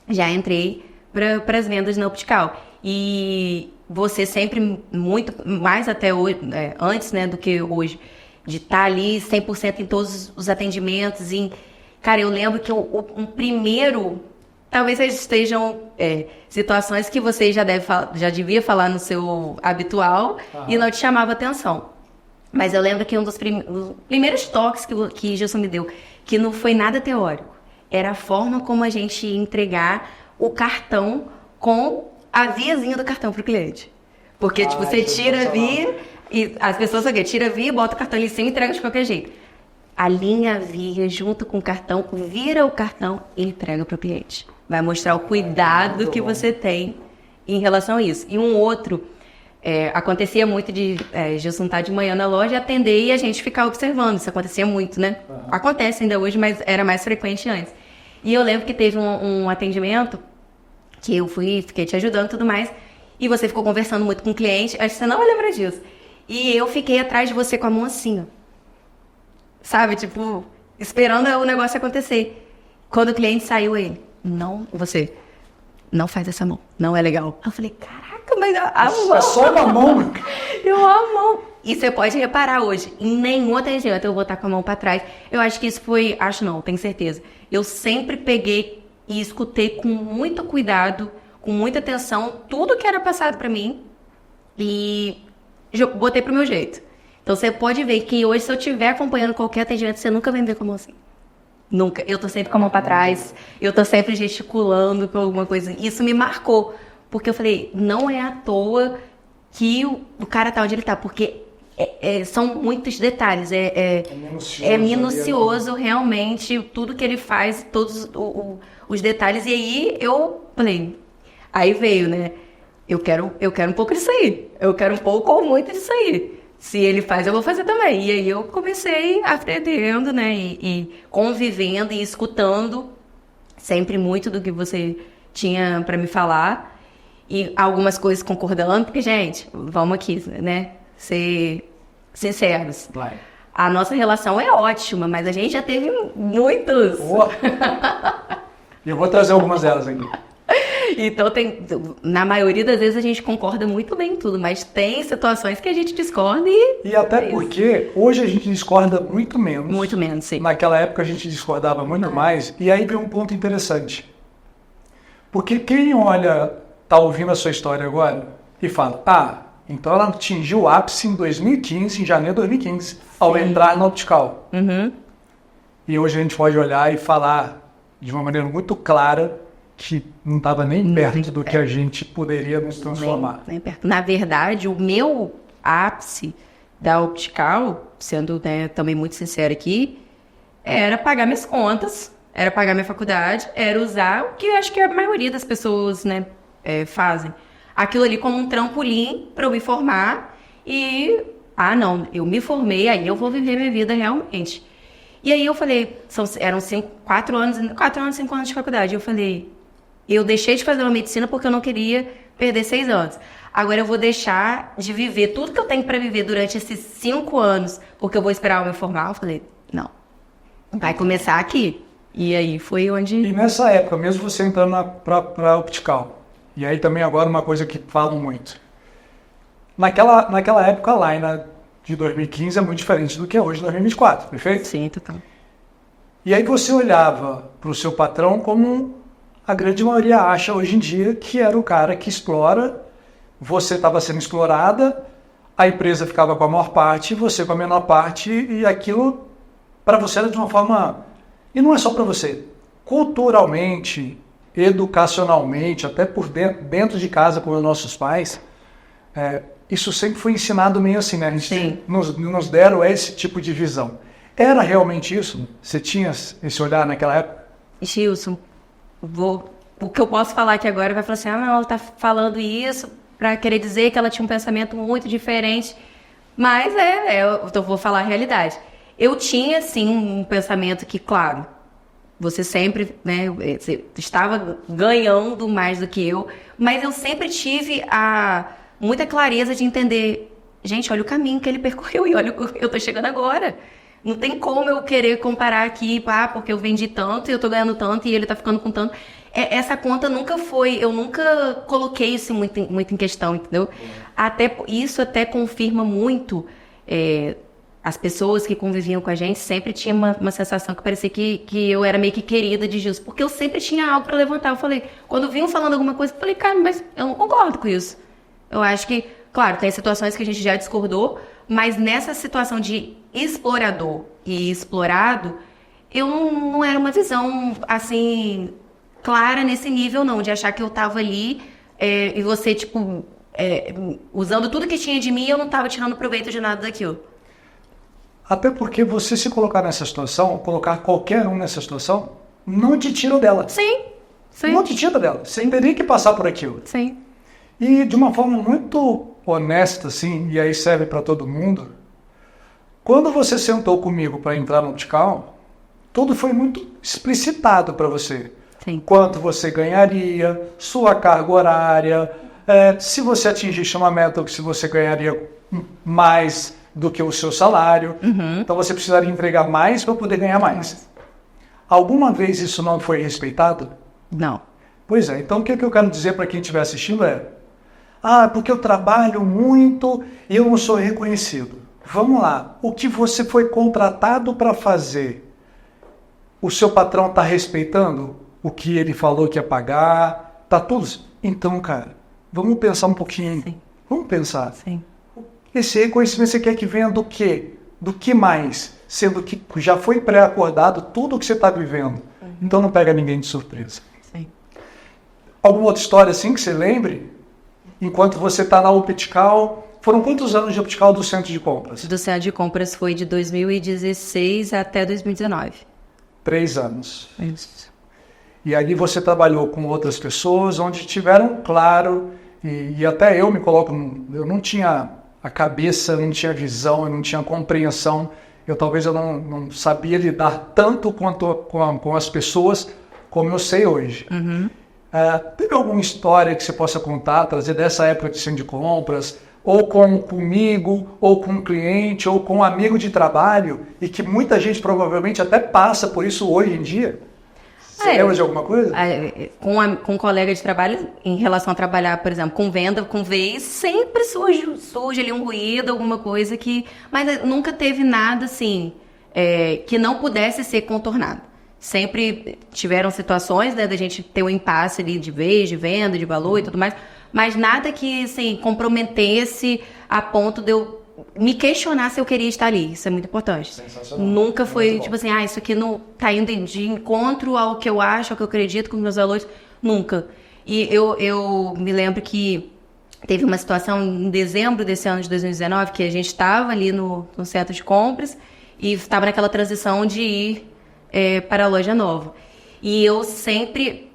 já entrei para as vendas na optical. E você sempre, muito mais até hoje, antes, né, do que hoje, de estar ali 100% em todos os atendimentos. Cara, eu lembro que um primeiro, talvez estejam situações que você já devia falar no seu habitual e não te chamava atenção. Mas eu lembro que um dos primeiros toques que Gilson me deu, que não foi nada teórico, era a forma como a gente ia entregar o cartão com a viazinha do cartão para o cliente. Porque, você tira a via e as pessoas tira a via, bota o cartão ali em cima e entrega de qualquer jeito. A linha via junto com o cartão, vira o cartão e entrega para o cliente. Vai mostrar o cuidado que você tem em relação a isso. E um outro, acontecia muito de Gilson estar de manhã na loja, atender e a gente ficar observando. Isso acontecia muito, né? Acontece ainda hoje, mas era mais frequente antes. E eu lembro que teve um atendimento que eu fiquei te ajudando e tudo mais, e você ficou conversando muito com o cliente, acho que você não vai lembrar disso. E eu fiquei atrás de você com a mão assim, ó. Sabe, tipo, esperando o negócio acontecer. Quando o cliente saiu, você não faz essa mão, não é legal. Eu falei, caraca, mas a mão... É só uma mão. Eu amo a mão. E você pode reparar hoje, em nenhum atendimento eu vou estar com a mão pra trás. Eu acho que isso foi, tenho certeza. Eu sempre peguei e escutei com muito cuidado, com muita atenção, tudo que era passado pra mim e botei pro meu jeito. Então você pode ver que hoje, se eu estiver acompanhando qualquer atendimento, você nunca vai me ver com a mão assim. Nunca. Eu tô sempre com a mão pra trás, eu tô sempre gesticulando com alguma coisa. Isso me marcou, porque eu falei, não é à toa que o cara tá onde ele tá, porque são muitos detalhes, é minucioso realmente tudo que ele faz, todos os detalhes. E aí eu falei, aí veio, né? Eu quero um pouco disso aí, eu quero um pouco ou muito disso aí. Se ele faz, eu vou fazer também. E aí eu comecei aprendendo, né? E convivendo e escutando sempre muito do que você tinha pra me falar. E algumas coisas concordando, porque, gente, vamos aqui, né? Ser sinceros. Vai. A nossa relação é ótima, mas a gente já teve muitos. Eu vou trazer algumas delas aqui. Então, na maioria das vezes a gente concorda muito bem em tudo, mas tem situações que a gente discorda E até porque hoje a gente discorda muito menos. Muito menos, sim. Naquela época a gente discordava muito mais. E aí vem um ponto interessante. Porque quem tá ouvindo a sua história agora e fala, então ela atingiu o ápice em 2015, em janeiro de 2015, ao entrar na Optical. Uhum. E hoje a gente pode olhar e falar de uma maneira muito clara que não estava nem perto do que a gente poderia nos transformar. Nem perto. Na verdade, o meu ápice da Optical, sendo, né, também muito sincero aqui, era pagar minhas contas, era pagar minha faculdade, era usar o que eu acho que a maioria das pessoas, né, fazem. Aquilo ali como um trampolim para eu me formar e... não, eu me formei, aí eu vou viver minha vida realmente. E aí eu falei, eram 4 anos, 5 anos de faculdade. Eu falei, eu deixei de fazer uma medicina porque eu não queria perder 6 anos. Agora eu vou deixar de viver tudo que eu tenho para viver durante esses 5 anos porque eu vou esperar eu me formar. Eu falei, não, vai começar aqui. E aí foi onde... E nessa época, mesmo você entrando pra Optical, e aí também agora uma coisa que falam muito. Naquela época a Laina de 2015 é muito diferente do que é hoje, 2024, perfeito? Sim, total. E aí você olhava para o seu patrão como a grande maioria acha hoje em dia, que era o cara que explora, você estava sendo explorada, a empresa ficava com a maior parte, você com a menor parte, e aquilo para você era de uma forma... E não é só para você. Culturalmente, educacionalmente, até por dentro de casa com os nossos pais, isso sempre foi ensinado meio assim, né? A gente nos deram esse tipo de visão. Era realmente isso? Você tinha esse olhar naquela época? Gilson, o que eu posso falar aqui agora vai falar assim, não, ela tá falando isso para querer dizer que ela tinha um pensamento muito diferente. Mas eu vou falar a realidade. Eu tinha, sim, um pensamento que, claro, você sempre, né, você estava ganhando mais do que eu, mas eu sempre tive muita clareza de entender, gente, olha o caminho que ele percorreu e olha, eu tô chegando agora. Não tem como eu querer comparar aqui, porque eu vendi tanto e eu tô ganhando tanto e ele tá ficando com tanto. Essa conta nunca foi, eu nunca coloquei isso muito em questão, entendeu? Isso até confirma muito... as pessoas que conviviam com a gente sempre tinham uma sensação que parecia que eu era meio que querida de Gilson, porque eu sempre tinha algo para levantar. Eu falei, quando vinham falando alguma coisa, eu falei, cara, mas eu não concordo com isso. Eu acho que, claro, tem situações que a gente já discordou, mas nessa situação de explorador e explorado, eu não era uma visão, assim, clara nesse nível, não, de achar que eu tava ali e você, tipo, usando tudo que tinha de mim, eu não tava tirando proveito de nada daquilo. Até porque você se colocar nessa situação, colocar qualquer um nessa situação, não te tira dela. Sim, Sim. Um monte de tinta dela. Você teria que passar por aquilo. Sim. E de uma forma muito honesta, assim, e aí serve para todo mundo, quando você sentou comigo para entrar no Optical, tudo foi muito explicitado para você. Sim. Quanto você ganharia, sua carga horária, se você atingisse uma meta, se você ganharia mais do que o seu salário. Então você precisaria entregar mais para poder ganhar mais. Alguma vez isso não foi respeitado? Não. Pois é, então o que eu quero dizer para quem estiver assistindo porque eu trabalho muito e eu não sou reconhecido. Vamos lá, o que você foi contratado para fazer, o seu patrão está respeitando o que ele falou que ia pagar? Tá tudo? Então, cara, vamos pensar um pouquinho. Sim. Vamos pensar. Sim. Esse reconhecimento você quer que venha do quê? Do que mais? Sendo que já foi pré-acordado tudo o que você está vivendo. Então não pega ninguém de surpresa. Sim. Alguma outra história assim que você lembre? Enquanto você está na Optical, foram quantos anos de Optical do centro de compras? Do centro de compras foi de 2016 até 2019. 3 anos. Isso. E ali você trabalhou com outras pessoas, onde tiveram claro, e até eu me coloco, eu não tinha a cabeça, eu não tinha visão, eu não tinha compreensão, talvez eu não sabia lidar tanto quanto com as pessoas como eu sei hoje. Teve alguma história que você possa contar, trazer dessa época de centro de compras, ou comigo, ou com um cliente, ou com um amigo de trabalho, e que muita gente provavelmente até passa por isso hoje em dia? Você lembra de alguma coisa? Com um colega de trabalho, em relação a trabalhar, por exemplo, com venda, com vez, sempre surge ali um ruído, alguma coisa que... Mas nunca teve nada, assim, que não pudesse ser contornado. Sempre tiveram situações, né, da gente ter um impasse ali de vez, de venda, de valor e tudo mais, mas nada que, assim, comprometesse a ponto de eu me questionar se eu queria estar ali. Isso é muito importante. Nunca foi, tipo assim, isso aqui não tá indo de encontro ao que eu acho, ao que eu acredito, com os meus valores. Nunca. E eu me lembro que teve uma situação em dezembro desse ano de 2019, que a gente estava ali no centro de compras e estava naquela transição de ir para a loja nova. E eu sempre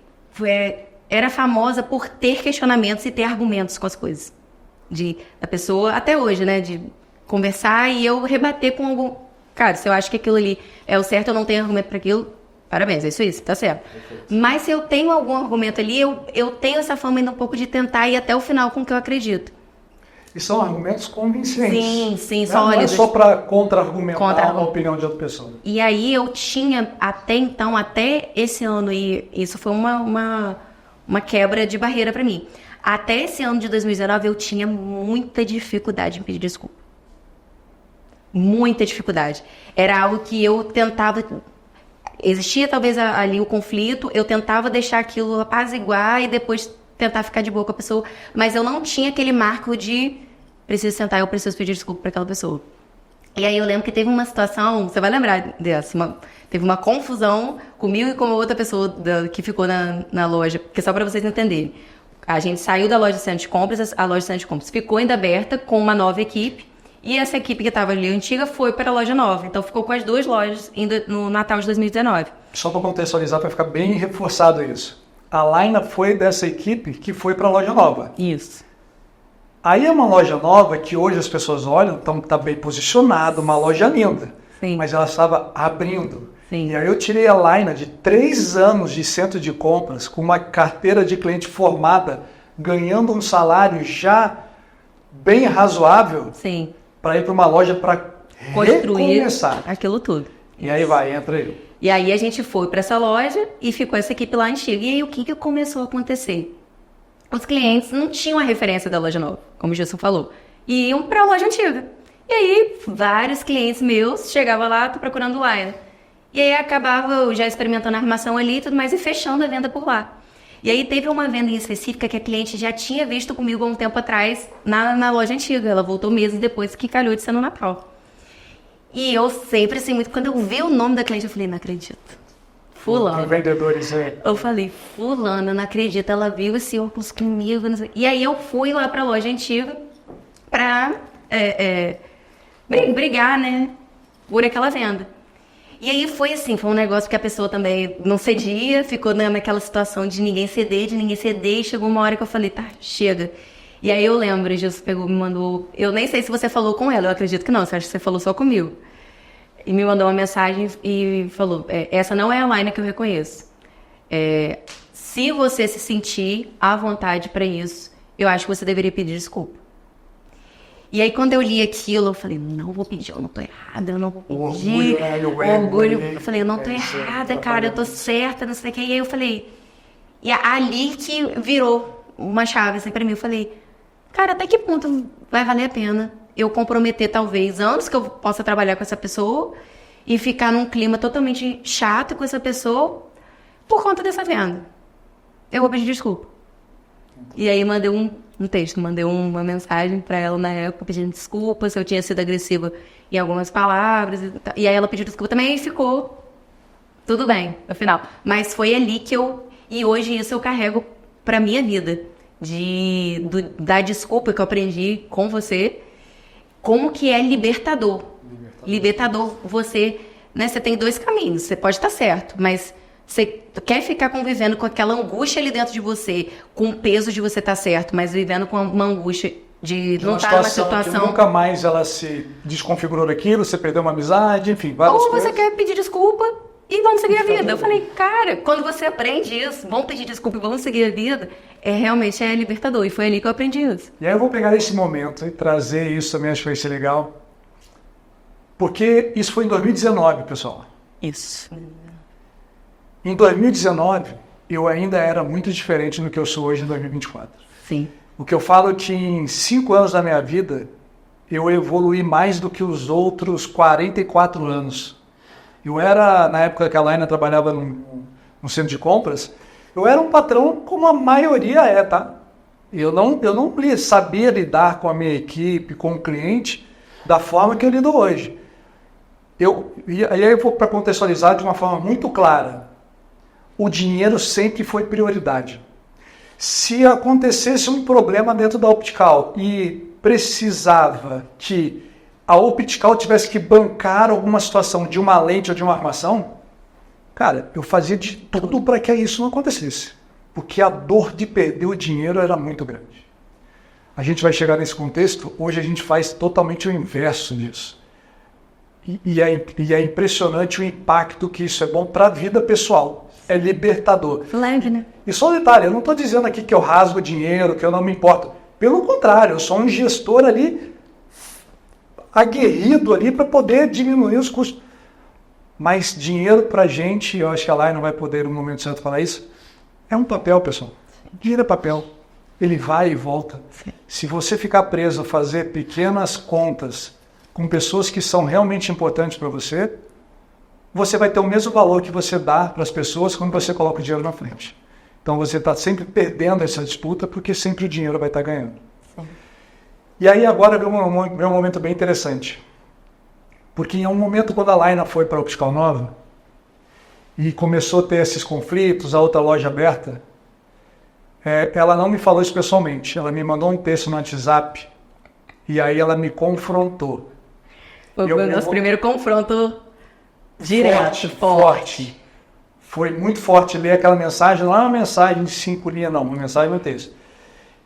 era famosa por ter questionamentos e ter argumentos com as coisas. Da pessoa, até hoje, né? De conversar e eu rebater com algum... Cara, se eu acho que aquilo ali é o certo, eu não tenho argumento para aquilo, parabéns, é isso, tá certo. Perfeito. Mas se eu tenho algum argumento ali, eu tenho essa fama ainda um pouco de tentar ir até o final com o que eu acredito. E são argumentos convincentes. Sim, sólidos. Não é só para contra-argumentar a opinião de outra pessoa. E aí eu tinha, até então, até esse ano, e isso foi uma quebra de barreira para mim. Até esse ano de 2019, eu tinha muita dificuldade em pedir desculpa. Muita dificuldade. Era algo que eu tentava... Existia talvez ali o conflito, eu tentava deixar aquilo apaziguar e depois tentar ficar de boa com a pessoa, mas eu não tinha aquele marco de preciso sentar, eu preciso pedir desculpa para aquela pessoa. E aí eu lembro que teve uma situação, você vai lembrar dessa, teve uma confusão comigo e com outra pessoa que ficou na loja, porque só para vocês entenderem. A gente saiu da loja de centro de compras, a loja de centro de compras ficou ainda aberta com uma nova equipe, e essa equipe que estava ali antiga foi para a loja nova. Então ficou com as duas lojas ainda no Natal de 2019. Só para contextualizar, para ficar bem reforçado isso. A Laina foi dessa equipe que foi para a loja nova. Isso. Aí é uma loja nova que hoje as pessoas olham, está bem posicionada, uma loja linda. Sim. Mas ela estava abrindo. Sim. E aí eu tirei a Laina de 3 anos de centro de compras, com uma carteira de cliente formada, ganhando um salário já bem razoável, para ir para uma loja para recomeçar. Aquilo tudo. E aí entra eu. E aí a gente foi para essa loja e ficou essa equipe lá antiga. E aí o que começou a acontecer? Os clientes não tinham a referência da loja nova, como o Gilson falou, e iam para a loja antiga. E aí vários clientes meus chegavam lá, tô procurando Laina. E aí acabava eu já experimentando a armação ali e tudo mais e fechando a venda por lá. E aí teve uma venda em específica que a cliente já tinha visto comigo há um tempo atrás na loja antiga. Ela voltou meses depois que calhou de ser no Natal. E eu sempre, assim, muito... Quando eu vi o nome da cliente, eu falei, não acredito. Fulano. Vendedores, Eu falei, fulano, não acredito. Ela viu esse óculos comigo. Não sei. E aí eu fui lá pra loja antiga pra brigar, né? Por aquela venda. E aí foi assim, foi um negócio que a pessoa também não cedia, ficou naquela situação de ninguém ceder, e chegou uma hora que eu falei, tá, chega. E aí eu lembro, Jesus pegou, me mandou, eu nem sei se você falou com ela, eu acredito que não, você acha que você falou só comigo. E me mandou uma mensagem e falou, essa não é a Laina que eu reconheço. Se você se sentir à vontade para isso, eu acho que você deveria pedir desculpa. E aí, quando eu li aquilo, eu falei, não vou pedir, eu não tô errada, eu não vou pedir. Orgulho. Eu falei, eu não tô errada, cara, eu tô certa, não sei o que. E aí eu falei, e ali que virou uma chave assim pra mim. Eu falei, cara, até que ponto vai valer a pena eu comprometer, talvez, anos que eu possa trabalhar com essa pessoa e ficar num clima totalmente chato com essa pessoa por conta dessa venda? Eu vou pedir desculpa. E aí mandei um texto, mandei uma mensagem pra ela na época pedindo desculpa se eu tinha sido agressiva em algumas palavras. E aí ela pediu desculpa também e ficou tudo bem, no final. Mas foi ali que e hoje isso eu carrego pra minha vida. Da desculpa que eu aprendi com você, como que é libertador. Libertador, você, né, você tem dois caminhos, você pode estar certo, mas você quer ficar convivendo com aquela angústia ali dentro de você, com o peso de você estar certo, mas vivendo com uma angústia de não estar numa situação... que nunca mais ela se desconfigurou daquilo, você perdeu uma amizade, enfim, várias coisas. Ou você quer pedir desculpa e vamos seguir a vida. Eu falei, cara, quando você aprende isso, vamos pedir desculpa e vamos seguir a vida, realmente é libertador. E foi ali que eu aprendi isso. E aí eu vou pegar esse momento e trazer isso também, acho que vai ser legal. Porque isso foi em 2019, pessoal. Isso. Em 2019, eu ainda era muito diferente do que eu sou hoje em 2024. Sim. O que eu falo é que em 5 anos da minha vida, eu evoluí mais do que os outros 44 anos. Eu era, na época que a Laina trabalhava no centro de compras, eu era um patrão como a maioria tá? Eu não sabia lidar com a minha equipe, com o cliente, da forma que eu lido hoje. E aí eu vou para contextualizar de uma forma muito clara. O dinheiro sempre foi prioridade. Se acontecesse um problema dentro da Optical e precisava que a Optical tivesse que bancar alguma situação de uma lente ou de uma armação, cara, eu fazia de tudo para que isso não acontecesse. Porque a dor de perder o dinheiro era muito grande. A gente vai chegar nesse contexto, hoje a gente faz totalmente o inverso disso. E é impressionante o impacto que isso é bom para a vida pessoal. É libertador. Leve, né? E só um detalhe, eu não estou dizendo aqui que eu rasgo dinheiro, que eu não me importo. Pelo contrário, eu sou um gestor ali, aguerrido ali para poder diminuir os custos. Mas dinheiro para a gente, eu acho que a Lai não vai poder no momento certo falar isso, é um papel, pessoal. Dinheiro é papel. Ele vai e volta. Sim. Se você ficar preso a fazer pequenas contas com pessoas que são realmente importantes para você, você vai ter o mesmo valor que você dá para as pessoas quando você coloca o dinheiro na frente. Então você está sempre perdendo essa disputa porque sempre o dinheiro vai estar ganhando. Sim. E aí agora veio um momento bem interessante. Porque em um momento quando a Laina foi para a Optical Nova e começou a ter esses conflitos, a outra loja aberta, ela não me falou isso pessoalmente. Ela me mandou um texto no WhatsApp e aí ela me confrontou. Foi o nosso primeiro confronto direto, forte. Foi muito forte ler aquela mensagem. Não é uma mensagem de 5 linhas, não. Uma mensagem no texto.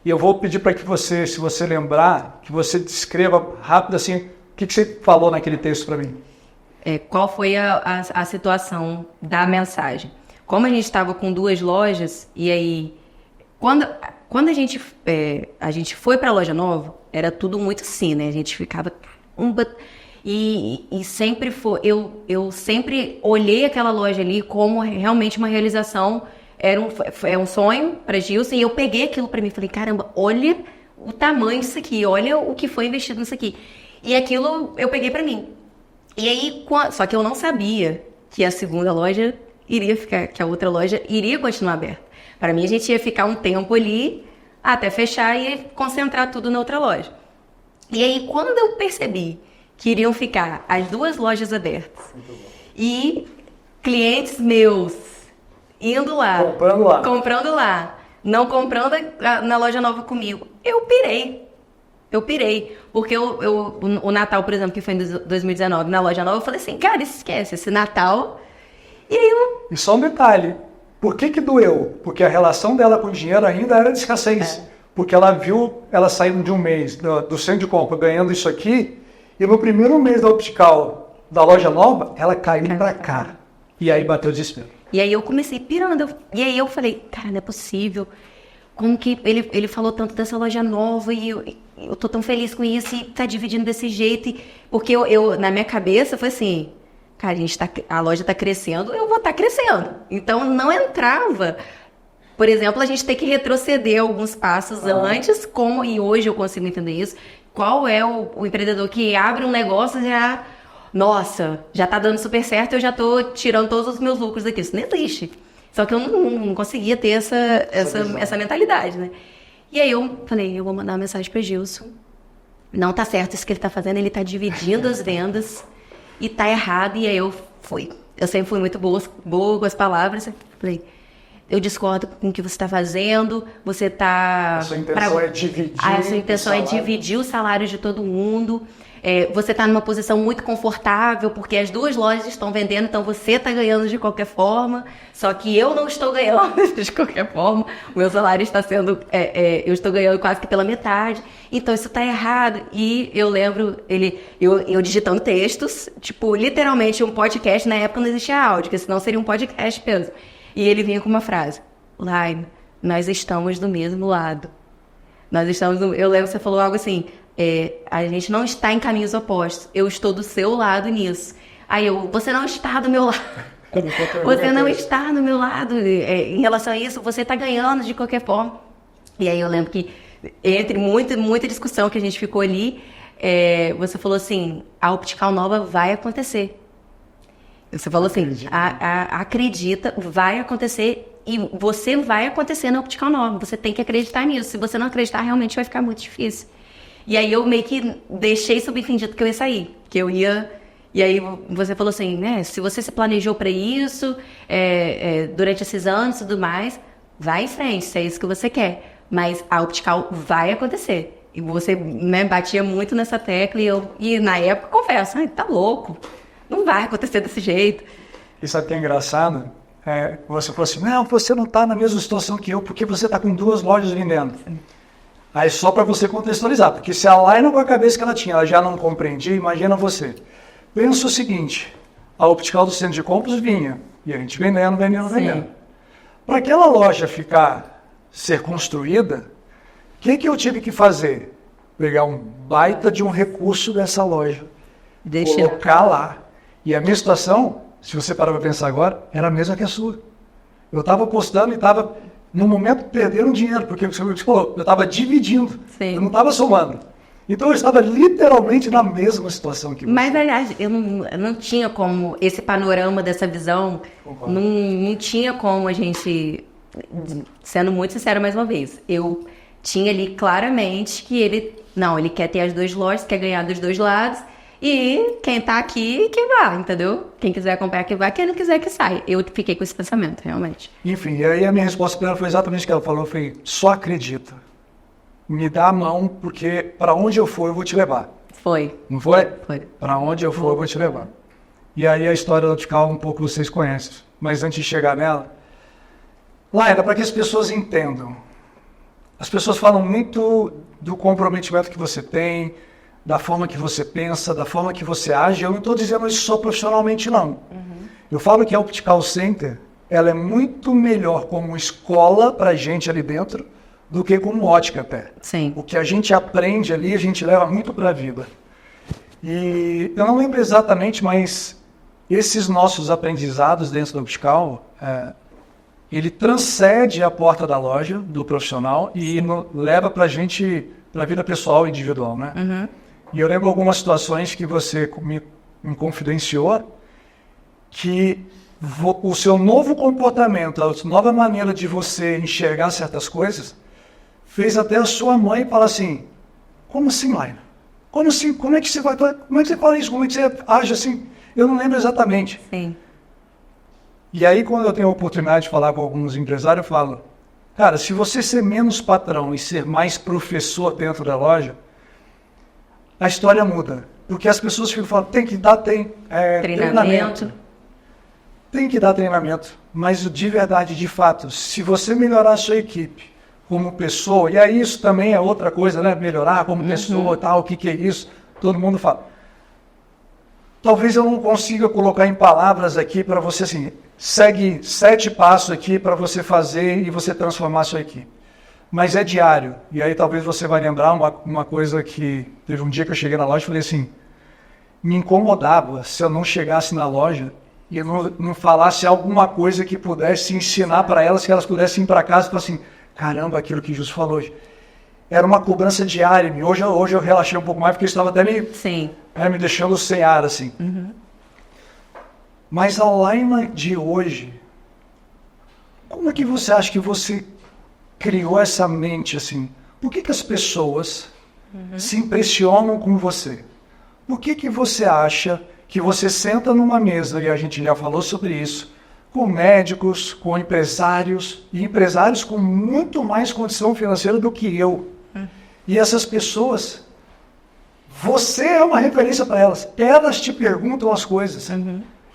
E eu vou pedir para que você, se você lembrar, que você descreva rápido assim, o que você falou naquele texto para mim. Qual foi a situação da mensagem? Como a gente estava com 2 lojas, e aí, quando a gente foi para a loja nova, era tudo muito assim, né? A gente ficava... E sempre foi... Eu sempre olhei aquela loja ali como realmente uma realização. Era um sonho para Gilson, e eu peguei aquilo para mim e falei, caramba, olha o tamanho disso aqui, olha o que foi investido nisso aqui. E aquilo eu peguei para mim. E aí, só que eu não sabia que a segunda loja iria ficar, que a outra loja iria continuar aberta. Para mim, a gente ia ficar um tempo ali até fechar e concentrar tudo na outra loja. E aí, quando eu percebi que iriam ficar as 2 lojas abertas e clientes meus indo lá, comprando lá, não comprando na loja nova comigo, eu pirei. Eu pirei. Porque o Natal, por exemplo, que foi em 2019, na loja nova, eu falei assim, cara, esquece esse Natal. E aí eu... E só um detalhe, por que doeu? Porque a relação dela com o dinheiro ainda era de escassez. Porque ela viu ela saindo de um mês do centro de compra ganhando isso aqui, e no primeiro mês da Optical da loja nova, ela caiu pra cá. E aí bateu o desespero. E aí eu comecei pirando. E aí eu falei, cara, não é possível. Como que ele falou tanto dessa loja nova e eu tô tão feliz com isso e tá dividindo desse jeito. Porque eu na minha cabeça foi assim, cara, a loja tá crescendo, eu vou estar crescendo. Então não entrava. Por exemplo, a gente tem que retroceder alguns passos antes, e hoje eu consigo entender isso. Qual é o empreendedor que abre um negócio e já... Nossa, já tá dando super certo, eu já tô tirando todos os meus lucros daqui. Isso não existe. Só que eu não conseguia ter essa mentalidade, né? E aí eu falei, eu vou mandar uma mensagem para Gilson. Não tá certo isso que ele tá fazendo, ele tá dividindo as vendas e tá errado. E aí eu sempre fui muito boa com as palavras. Falei, eu discordo com o que você está fazendo, você está... A sua intenção é dividir a sua intenção é dividir o salário de todo mundo. Você está numa posição muito confortável, porque as duas lojas estão vendendo, então você está ganhando de qualquer forma. Só que eu não estou ganhando de qualquer forma. O meu salário está sendo... eu estou ganhando quase que pela metade. Então isso está errado. E eu lembro, eu digitando textos, tipo, literalmente um podcast. Na época não existia áudio, porque senão seria um podcast mesmo. E ele vinha com uma frase, Laine, nós estamos do mesmo lado. Eu lembro que você falou algo assim, a gente não está em caminhos opostos, eu estou do seu lado nisso. Aí você não está do meu lado. Você não está do meu lado em relação a isso, você está ganhando de qualquer forma. E aí eu lembro que, entre muita discussão que a gente ficou ali, você falou assim, a Optical nova vai acontecer. Você falou assim, acredita, vai acontecer e você vai acontecer na Optical nova. Você tem que acreditar nisso. Se você não acreditar, realmente vai ficar muito difícil. E aí eu meio que deixei subentendido que eu ia sair, que eu ia... E aí você falou assim, né, se você se planejou para isso, durante esses anos e tudo mais, vai em frente, se é isso que você quer. Mas a Optical vai acontecer. E você, né, batia muito nessa tecla e na época, confesso, tá louco. Não vai acontecer desse jeito. E sabe o que é engraçado? Você falou assim, não, você não está na mesma situação que eu, porque você está com 2 lojas vendendo. Aí só para você contextualizar, porque se a Laina com a cabeça que ela tinha, ela já não compreendia, imagina você. Pensa o seguinte, a Optical do centro de compras vinha, e a gente vendendo. Para aquela loja ser construída, o que eu tive que fazer? Pegar um baita de um recurso dessa loja, colocar lá. E a minha situação, se você parar para pensar agora, era a mesma que a sua. Eu estava apostando e estava, no momento, perdendo dinheiro, porque você falou, eu estava dividindo, eu não estava somando. Então eu estava literalmente na mesma situação que você. Mas, aliás, eu não tinha como, esse panorama dessa visão, não tinha como a gente, sendo muito sincero mais uma vez, eu tinha ali claramente que ele quer ter as 2 lojas, quer ganhar dos 2 lados, e quem tá aqui, que vá, entendeu? Quem quiser acompanhar, que vá. Quem não quiser, que sai. Eu fiquei com esse pensamento, realmente. Enfim, e aí a minha resposta para ela foi exatamente o que ela falou. Eu falei, só acredita. Me dá a mão, porque para onde eu for, eu vou te levar. Foi. Não foi? Foi. Para onde eu for, eu vou te levar. E aí a história da Optical, um pouco vocês conhecem. Mas antes de chegar nela, Laina, para que as pessoas entendam. As pessoas falam muito do comprometimento que você tem, da forma que você pensa, da forma que você age. Eu não estou dizendo isso só profissionalmente, não. Eu falo que a Optical Center, ela é muito melhor como escola para a gente ali dentro do que como ótica até. Sim. O que a gente aprende ali, a gente leva muito para a vida. E eu não lembro exatamente, mas esses nossos aprendizados dentro da Optical, ele transcende a porta da loja, do profissional, e leva para a gente, para a vida pessoal e individual, né? Uhum. E eu lembro algumas situações que você me confidenciou, que o seu novo comportamento, a nova maneira de você enxergar certas coisas, fez até a sua mãe falar assim, como assim, Laina? Como assim? Como é que você vai? Como é que você fala isso? Como é que você age assim? Eu não lembro exatamente. Sim. E aí, quando eu tenho a oportunidade de falar com alguns empresários, eu falo, cara, se você ser menos patrão e ser mais professor dentro da loja, a história muda. Porque as pessoas ficam falando, tem que dar treinamento. Tem que dar treinamento. Mas de verdade, de fato, se você melhorar a sua equipe como pessoa, e aí isso também é outra coisa, né? Melhorar como pessoa e tal, o que é isso? Todo mundo fala. Talvez eu não consiga colocar em palavras aqui para você, assim, segue 7 passos aqui para você fazer e você transformar a sua equipe. Mas é diário. E aí talvez você vai lembrar uma coisa que teve um dia que eu cheguei na loja e falei assim, me incomodava se eu não chegasse na loja e não falasse alguma coisa que pudesse ensinar para elas, que elas pudessem ir para casa e falar assim, caramba, aquilo que o Justo falou hoje. Era uma cobrança diária. Hoje eu relaxei um pouco mais porque eu estava até me deixando sem ar, assim. Mas a Laina de hoje, como é que você acha que você criou essa mente, assim? Por que as pessoas se impressionam com você? Por que você acha que você senta numa mesa, e a gente já falou sobre isso, com médicos, com empresários, e empresários com muito mais condição financeira do que eu. E essas pessoas, você é uma referência para elas. Elas te perguntam as coisas.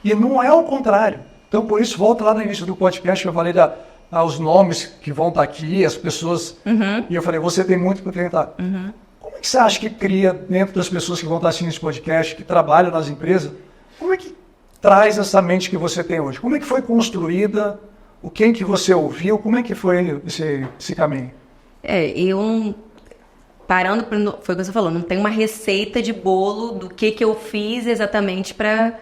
E não é o contrário. Então, por isso, volta lá no início do podcast que eu falei os nomes que vão estar aqui, as pessoas. E eu falei, você tem muito para tentar. Como é que você acha que cria dentro das pessoas que vão estar assistindo esse podcast, que trabalham nas empresas, como é que traz essa mente que você tem hoje? Como é que foi construída? O quem que você ouviu? Como é que foi esse caminho? Parando, foi o que você falou, não tem uma receita de bolo do que eu fiz exatamente para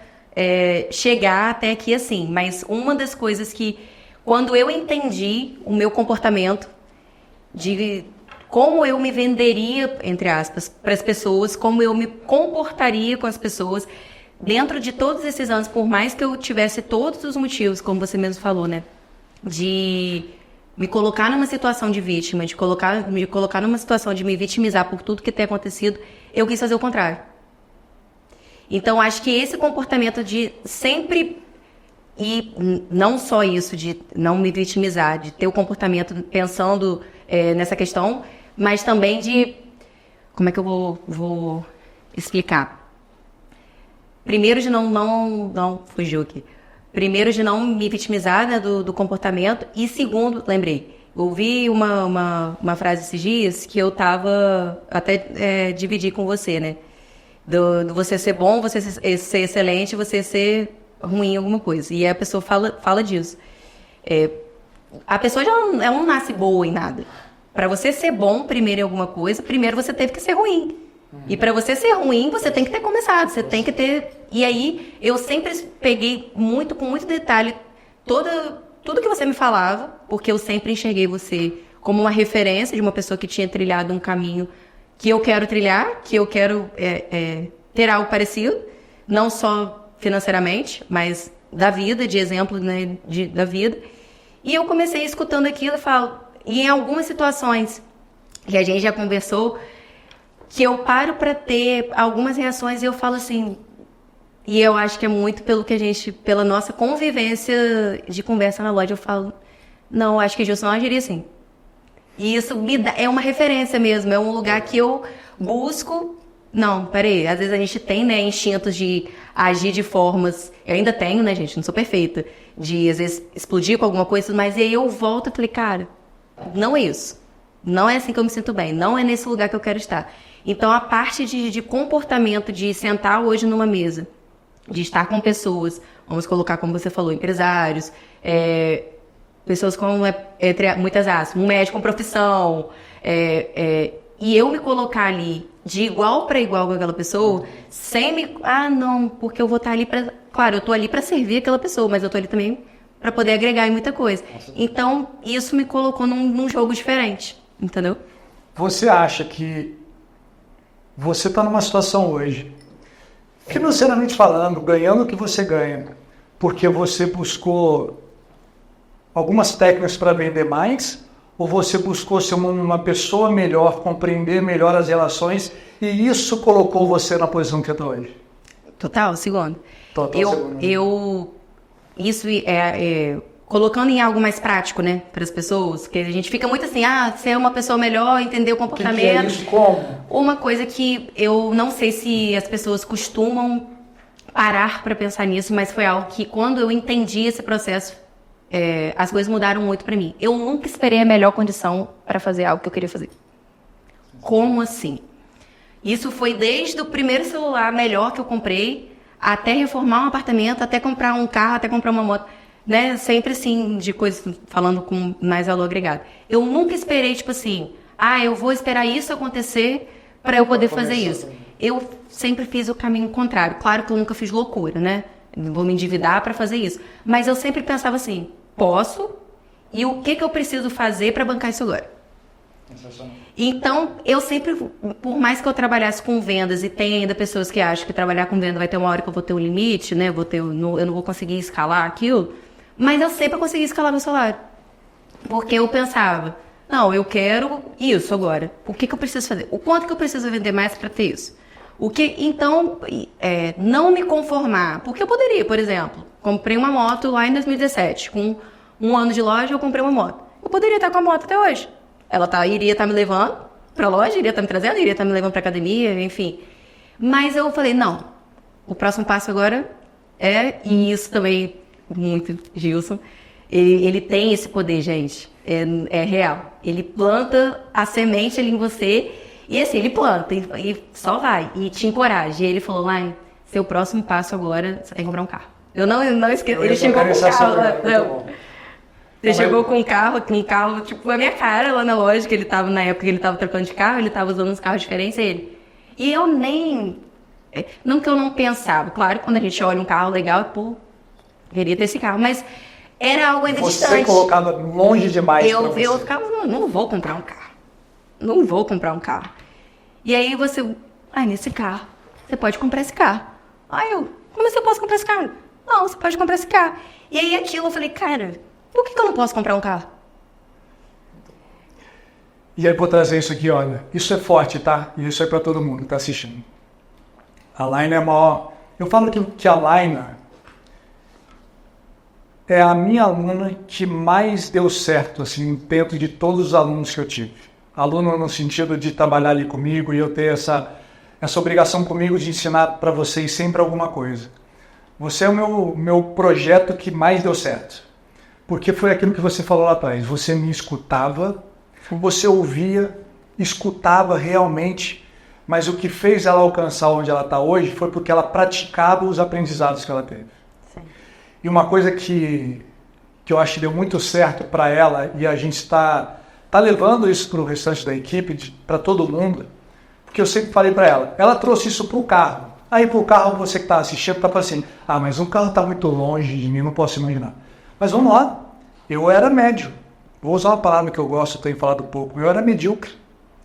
chegar até aqui assim. Mas uma das coisas que, quando eu entendi o meu comportamento, de como eu me venderia, entre aspas, para as pessoas, como eu me comportaria com as pessoas, dentro de todos esses anos, por mais que eu tivesse todos os motivos, como você mesmo falou, né, de me colocar numa situação de vítima, me colocar numa situação de me vitimizar por tudo que tem acontecido, eu quis fazer o contrário. Então, acho que esse comportamento de sempre, e não só isso, de não me vitimizar, de ter o comportamento pensando nessa questão, mas também de... Como é que eu vou explicar? Primeiro, de não fugiu aqui. Primeiro, de não me vitimizar, né, do comportamento. E segundo, lembrei, ouvi uma frase esses dias que eu tava até dividir com você, né? Do você ser bom, você ser excelente, você ser ruim em alguma coisa. E a pessoa fala disso. A pessoa ela não nasce boa em nada. Para você ser bom primeiro em alguma coisa, primeiro você teve que ser ruim. E para você ser ruim, você tem que ter começado, você tem que ter... E aí, eu sempre peguei com muito detalhe tudo que você me falava, porque eu sempre enxerguei você como uma referência de uma pessoa que tinha trilhado um caminho que eu quero trilhar, que eu quero ter algo parecido, não só financeiramente, mas da vida, de exemplo, né, da vida. E eu comecei escutando aquilo e em algumas situações que a gente já conversou, que eu paro para ter algumas reações e eu falo assim, e eu acho que é muito pela nossa convivência de conversa na loja, eu falo, não, acho que Gilson não agiria assim. E isso é uma referência mesmo, é um lugar que eu busco. Não, peraí, às vezes a gente tem, né, instintos de agir de formas, eu ainda tenho, né, gente, não sou perfeita, de às vezes explodir com alguma coisa, mas aí eu volto e falei, cara, não é isso. Não é assim que eu me sinto bem, não é nesse lugar que eu quero estar. Então, a parte de comportamento, de sentar hoje numa mesa, de estar com pessoas, vamos colocar, como você falou, empresários, pessoas com, entre muitas aspas, um médico com profissão, e eu me colocar ali de igual para igual com aquela pessoa, sem me... não, porque eu vou estar ali para... Claro, eu estou ali para servir aquela pessoa, mas eu estou ali também para poder agregar em muita coisa. Então, isso me colocou num jogo diferente, entendeu? Você acha que você está numa situação hoje, financeiramente falando, ganhando o que você ganha, porque você buscou algumas técnicas para vender mais, ou você buscou ser uma pessoa melhor, compreender melhor as relações, e isso colocou você na posição que está hoje? Total, segundo. Isso colocando em algo mais prático, né, para as pessoas, porque a gente fica muito assim, ser uma pessoa melhor, entender o comportamento. Que é isso? Como? Uma coisa que eu não sei se as pessoas costumam parar para pensar nisso, mas foi algo que quando eu entendi esse processo, as coisas mudaram muito para mim. Eu nunca esperei a melhor condição para fazer algo que eu queria fazer. Como assim? Isso foi desde o primeiro celular melhor que eu comprei, até reformar um apartamento, até comprar um carro, até comprar uma moto. Né? Sempre assim, de coisas, falando com mais valor agregado. Eu nunca esperei, tipo assim, eu vou esperar isso acontecer para eu poder fazer isso. Eu sempre fiz o caminho contrário. Claro que eu nunca fiz loucura, né? Vou me endividar para fazer isso. Mas eu sempre pensava assim, posso, e o que eu preciso fazer para bancar isso agora? Então, eu sempre, por mais que eu trabalhasse com vendas, e tem ainda pessoas que acham que trabalhar com venda vai ter uma hora que eu vou ter um limite, né? Eu não vou conseguir escalar aquilo. Mas eu sempre consegui escalar meu salário. Porque eu pensava, não, eu quero isso agora. O que eu preciso fazer? O quanto que eu preciso vender mais para ter isso? Então, não me conformar. Porque eu poderia, por exemplo, comprei uma moto lá em 2017. Com 1 ano de loja, eu comprei uma moto. Eu poderia estar com a moto até hoje. Ela iria estar me levando para a loja, iria estar me trazendo, iria estar me levando para academia, enfim. Mas eu falei, não, o próximo passo agora e isso também... muito, Gilson. Ele tem esse poder, gente. É real. Ele planta a semente ali em você e assim, ele planta e só vai. E te encoraja. E ele falou, Laine, seu próximo passo agora, você tem que comprar um carro. Eu não esqueci. Ele chegou com um carro. Ele chegou com um carro, tipo, a minha cara lá na loja, que ele tava, na época que ele tava trocando de carro, ele tava usando uns carros diferentes, E eu nem... Não que eu não pensava. Claro, quando a gente olha um carro legal, pô, queria ter esse carro, mas era algo ainda distante. Você colocava longe demais pra você. Eu ficava, não vou comprar um carro. Não vou comprar um carro. E aí nesse carro, você pode comprar esse carro. Como assim eu posso comprar esse carro? Não, você pode comprar esse carro. E aí aquilo, eu falei, cara, por que eu não posso comprar um carro? E aí, vou trazer isso aqui, olha. Isso é forte, tá? E isso é pra todo mundo que tá assistindo. A Laine é a maior... Eu falo que a Laine é a minha aluna que mais deu certo, assim, dentro de todos os alunos que eu tive. Aluno no sentido de trabalhar ali comigo e eu ter essa obrigação comigo de ensinar para vocês sempre alguma coisa. Você é o meu projeto que mais deu certo. Porque foi aquilo que você falou lá atrás. Você me escutava, você ouvia, escutava realmente, mas o que fez ela alcançar onde ela está hoje foi porque ela praticava os aprendizados que ela teve. E uma coisa que eu acho que deu muito certo para ela, e a gente está levando isso para o restante da equipe, para todo mundo, porque eu sempre falei para ela trouxe isso para o carro. Aí para o carro, você que está assistindo, está assim, mas o carro está muito longe de mim, não posso imaginar. Mas vamos lá, eu era médio. Vou usar uma palavra que eu gosto, tenho falado pouco, eu era medíocre.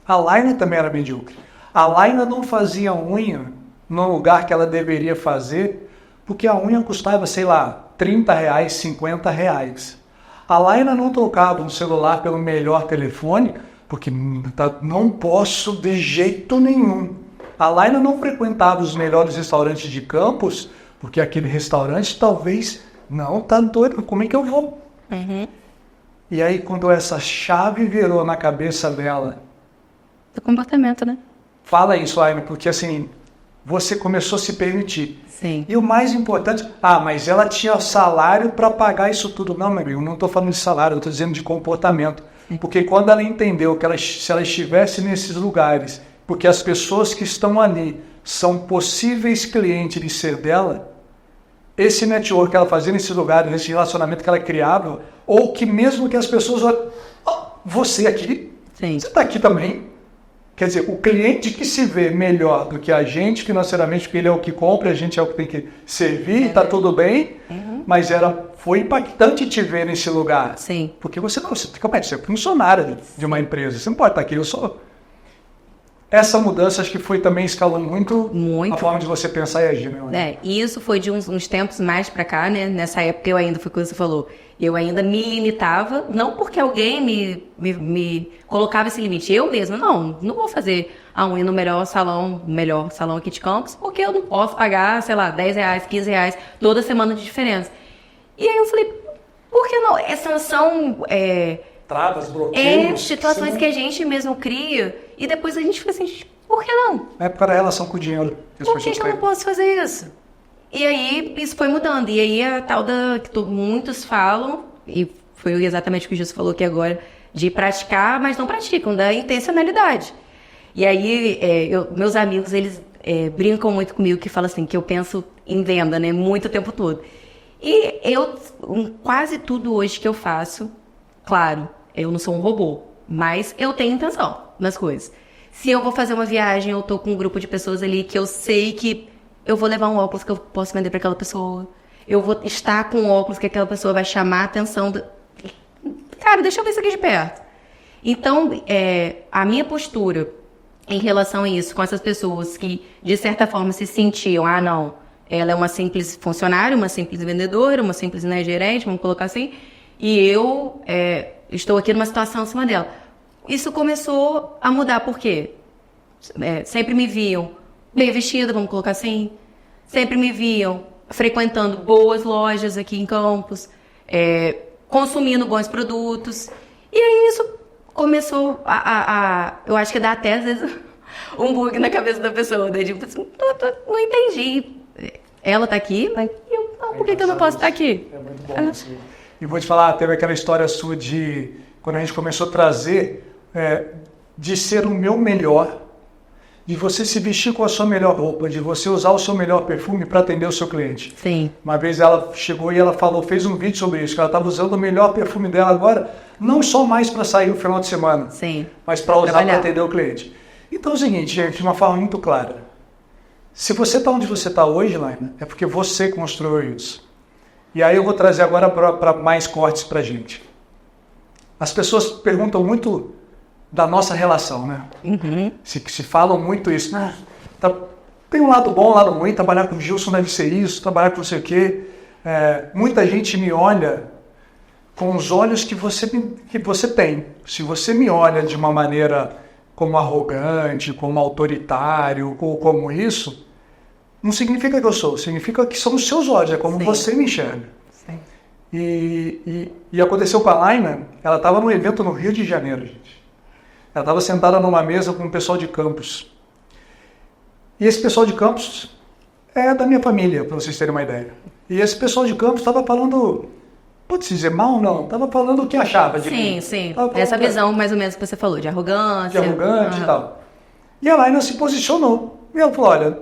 A Laine também era medíocre. A Laine não fazia unha no lugar que ela deveria fazer, porque a unha custava, sei lá, R$30, R$50. A Laine não trocava um celular pelo melhor telefone, porque não posso de jeito nenhum. A Laine não frequentava os melhores restaurantes de Campos, porque aquele restaurante talvez, não, tá doido, como é que eu vou? Uhum. E aí quando essa chave virou na cabeça dela... Do comportamento, né? Fala isso, Laine, porque assim... Você começou a se permitir. Sim. E o mais importante... mas ela tinha salário para pagar isso tudo. Não, meu amigo, não estou falando de salário, eu estou dizendo de comportamento. Sim. Porque quando ela entendeu que se ela estivesse nesses lugares, porque as pessoas que estão ali são possíveis clientes de ser dela, esse network que ela fazia nesses lugares, esse relacionamento que ela criava, ou que mesmo que as pessoas olhem, você aqui, Sim. Você está aqui também. Quer dizer, o cliente que se vê melhor do que a gente financeiramente, porque ele é o que compra, a gente é o que tem que servir, está tudo bem, mas foi impactante te ver nesse lugar. Sim. Porque você é funcionário de uma empresa, você não pode estar aqui, eu sou... Essa mudança acho que foi também escalando muito a forma de você pensar e agir, né? E isso foi de uns tempos mais pra cá, né? Nessa época eu ainda, foi o que você falou, eu ainda me limitava, não porque alguém me colocava esse limite, eu mesma, não vou fazer a unha no melhor salão aqui de Campos, porque eu não posso pagar, sei lá, R$10, R$15, toda semana de diferença. E aí eu falei, Por que não? Essas são travas, bloqueios. situações que a gente mesmo cria e depois a gente fica assim, por que não? É por causa da relação com o dinheiro. Por que eu não posso fazer isso? E aí isso foi mudando. E aí a tal da que muitos falam, e foi exatamente o que o Jesus falou aqui agora, de praticar, mas não praticam, da intencionalidade. E aí meus amigos, eles brincam muito comigo, que falam assim, que eu penso em venda, né, muito o tempo todo. E quase tudo hoje que eu faço, claro, eu não sou um robô, mas eu tenho intenção nas coisas. Se eu vou fazer uma viagem, eu tô com um grupo de pessoas ali que eu sei que eu vou levar um óculos que eu posso vender para aquela pessoa. Eu vou estar com um óculos que aquela pessoa vai chamar a atenção. Cara, deixa eu ver isso aqui de perto. Então, a minha postura em relação a isso, com essas pessoas que, de certa forma, se sentiam, não, ela é uma simples funcionária, uma simples vendedora, uma simples gerente, vamos colocar assim, e eu estou aqui numa situação acima dela. Isso começou a mudar, por quê? Sempre me viam bem vestida, vamos colocar assim, sempre me viam frequentando boas lojas aqui em Campos, consumindo bons produtos, e aí isso começou eu acho que dá até às vezes um bug na cabeça da pessoa, né? Tipo, não entendi, ela tá aqui, mas por que eu não posso estar aqui? É muito bom assim. E vou te falar, teve aquela história sua de quando a gente começou a trazer de ser o meu melhor, de você se vestir com a sua melhor roupa, de você usar o seu melhor perfume para atender o seu cliente. Sim. Uma vez ela chegou e ela fez um vídeo sobre isso, que ela estava usando o melhor perfume dela agora, não só mais para sair no final de semana, sim, mas para usar para atender o cliente. Então é o seguinte, gente, de uma forma muito clara. Se você está onde você está hoje, Laina, é porque você construiu isso. E aí eu vou trazer agora para mais cortes para a gente. As pessoas perguntam muito da nossa relação, né? Uhum. Se falam muito isso. Tem um lado bom, um lado ruim, trabalhar com o Gilson deve ser isso, trabalhar com não sei o quê. Muita gente me olha com os olhos que você tem. Se você me olha de uma maneira como arrogante, como autoritário, ou como isso, não significa que eu sou, significa que são os seus olhos, é como você me enxerga. Sim. E aconteceu com a Laina, ela estava num evento no Rio de Janeiro, gente. Ela estava sentada numa mesa com o pessoal de Campos. E esse pessoal de Campos é da minha família, para vocês terem uma ideia. E esse pessoal de Campos estava falando, pode se dizer mal ou não? Estava falando o que achava de mim. Sim. Essa visão mais ou menos que você falou, de arrogância. De arrogante e tal. E a Laina se posicionou. E ela falou, olha,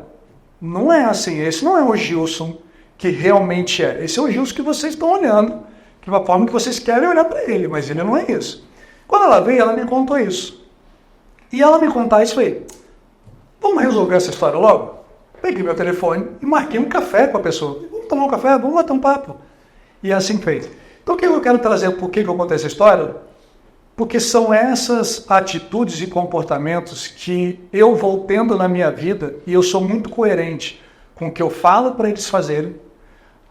não é assim, esse não é o Gilson que realmente é. Esse é o Gilson que vocês estão olhando, de uma forma que vocês querem olhar para ele, mas ele não é isso. Quando ela veio, ela me contou isso. E ela me contar isso, falei, vamos resolver essa história logo? Peguei meu telefone e marquei um café com a pessoa. Vamos tomar um café? Vamos bater um papo. E assim fez. Então o que eu quero trazer, por que eu contei essa história? Porque são essas atitudes e comportamentos que eu vou tendo na minha vida e eu sou muito coerente com o que eu falo para eles fazerem,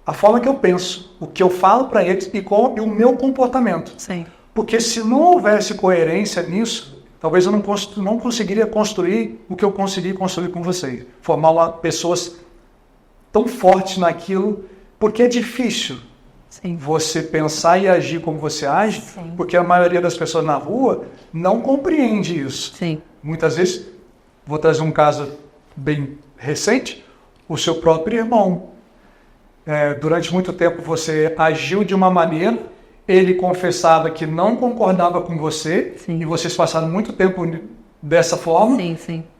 a forma que eu penso, o que eu falo para eles e o meu comportamento. Sim. Porque se não houvesse coerência nisso, talvez eu não conseguiria construir o que eu consegui construir com vocês. Formar pessoas tão fortes naquilo, porque é difícil você pensar e agir como você age, porque a maioria das pessoas na rua não compreende isso. Sim. Muitas vezes, vou trazer um caso bem recente, o seu próprio irmão. Durante muito tempo você agiu de uma maneira, ele confessava que não concordava com você, e vocês passaram muito tempo dessa forma,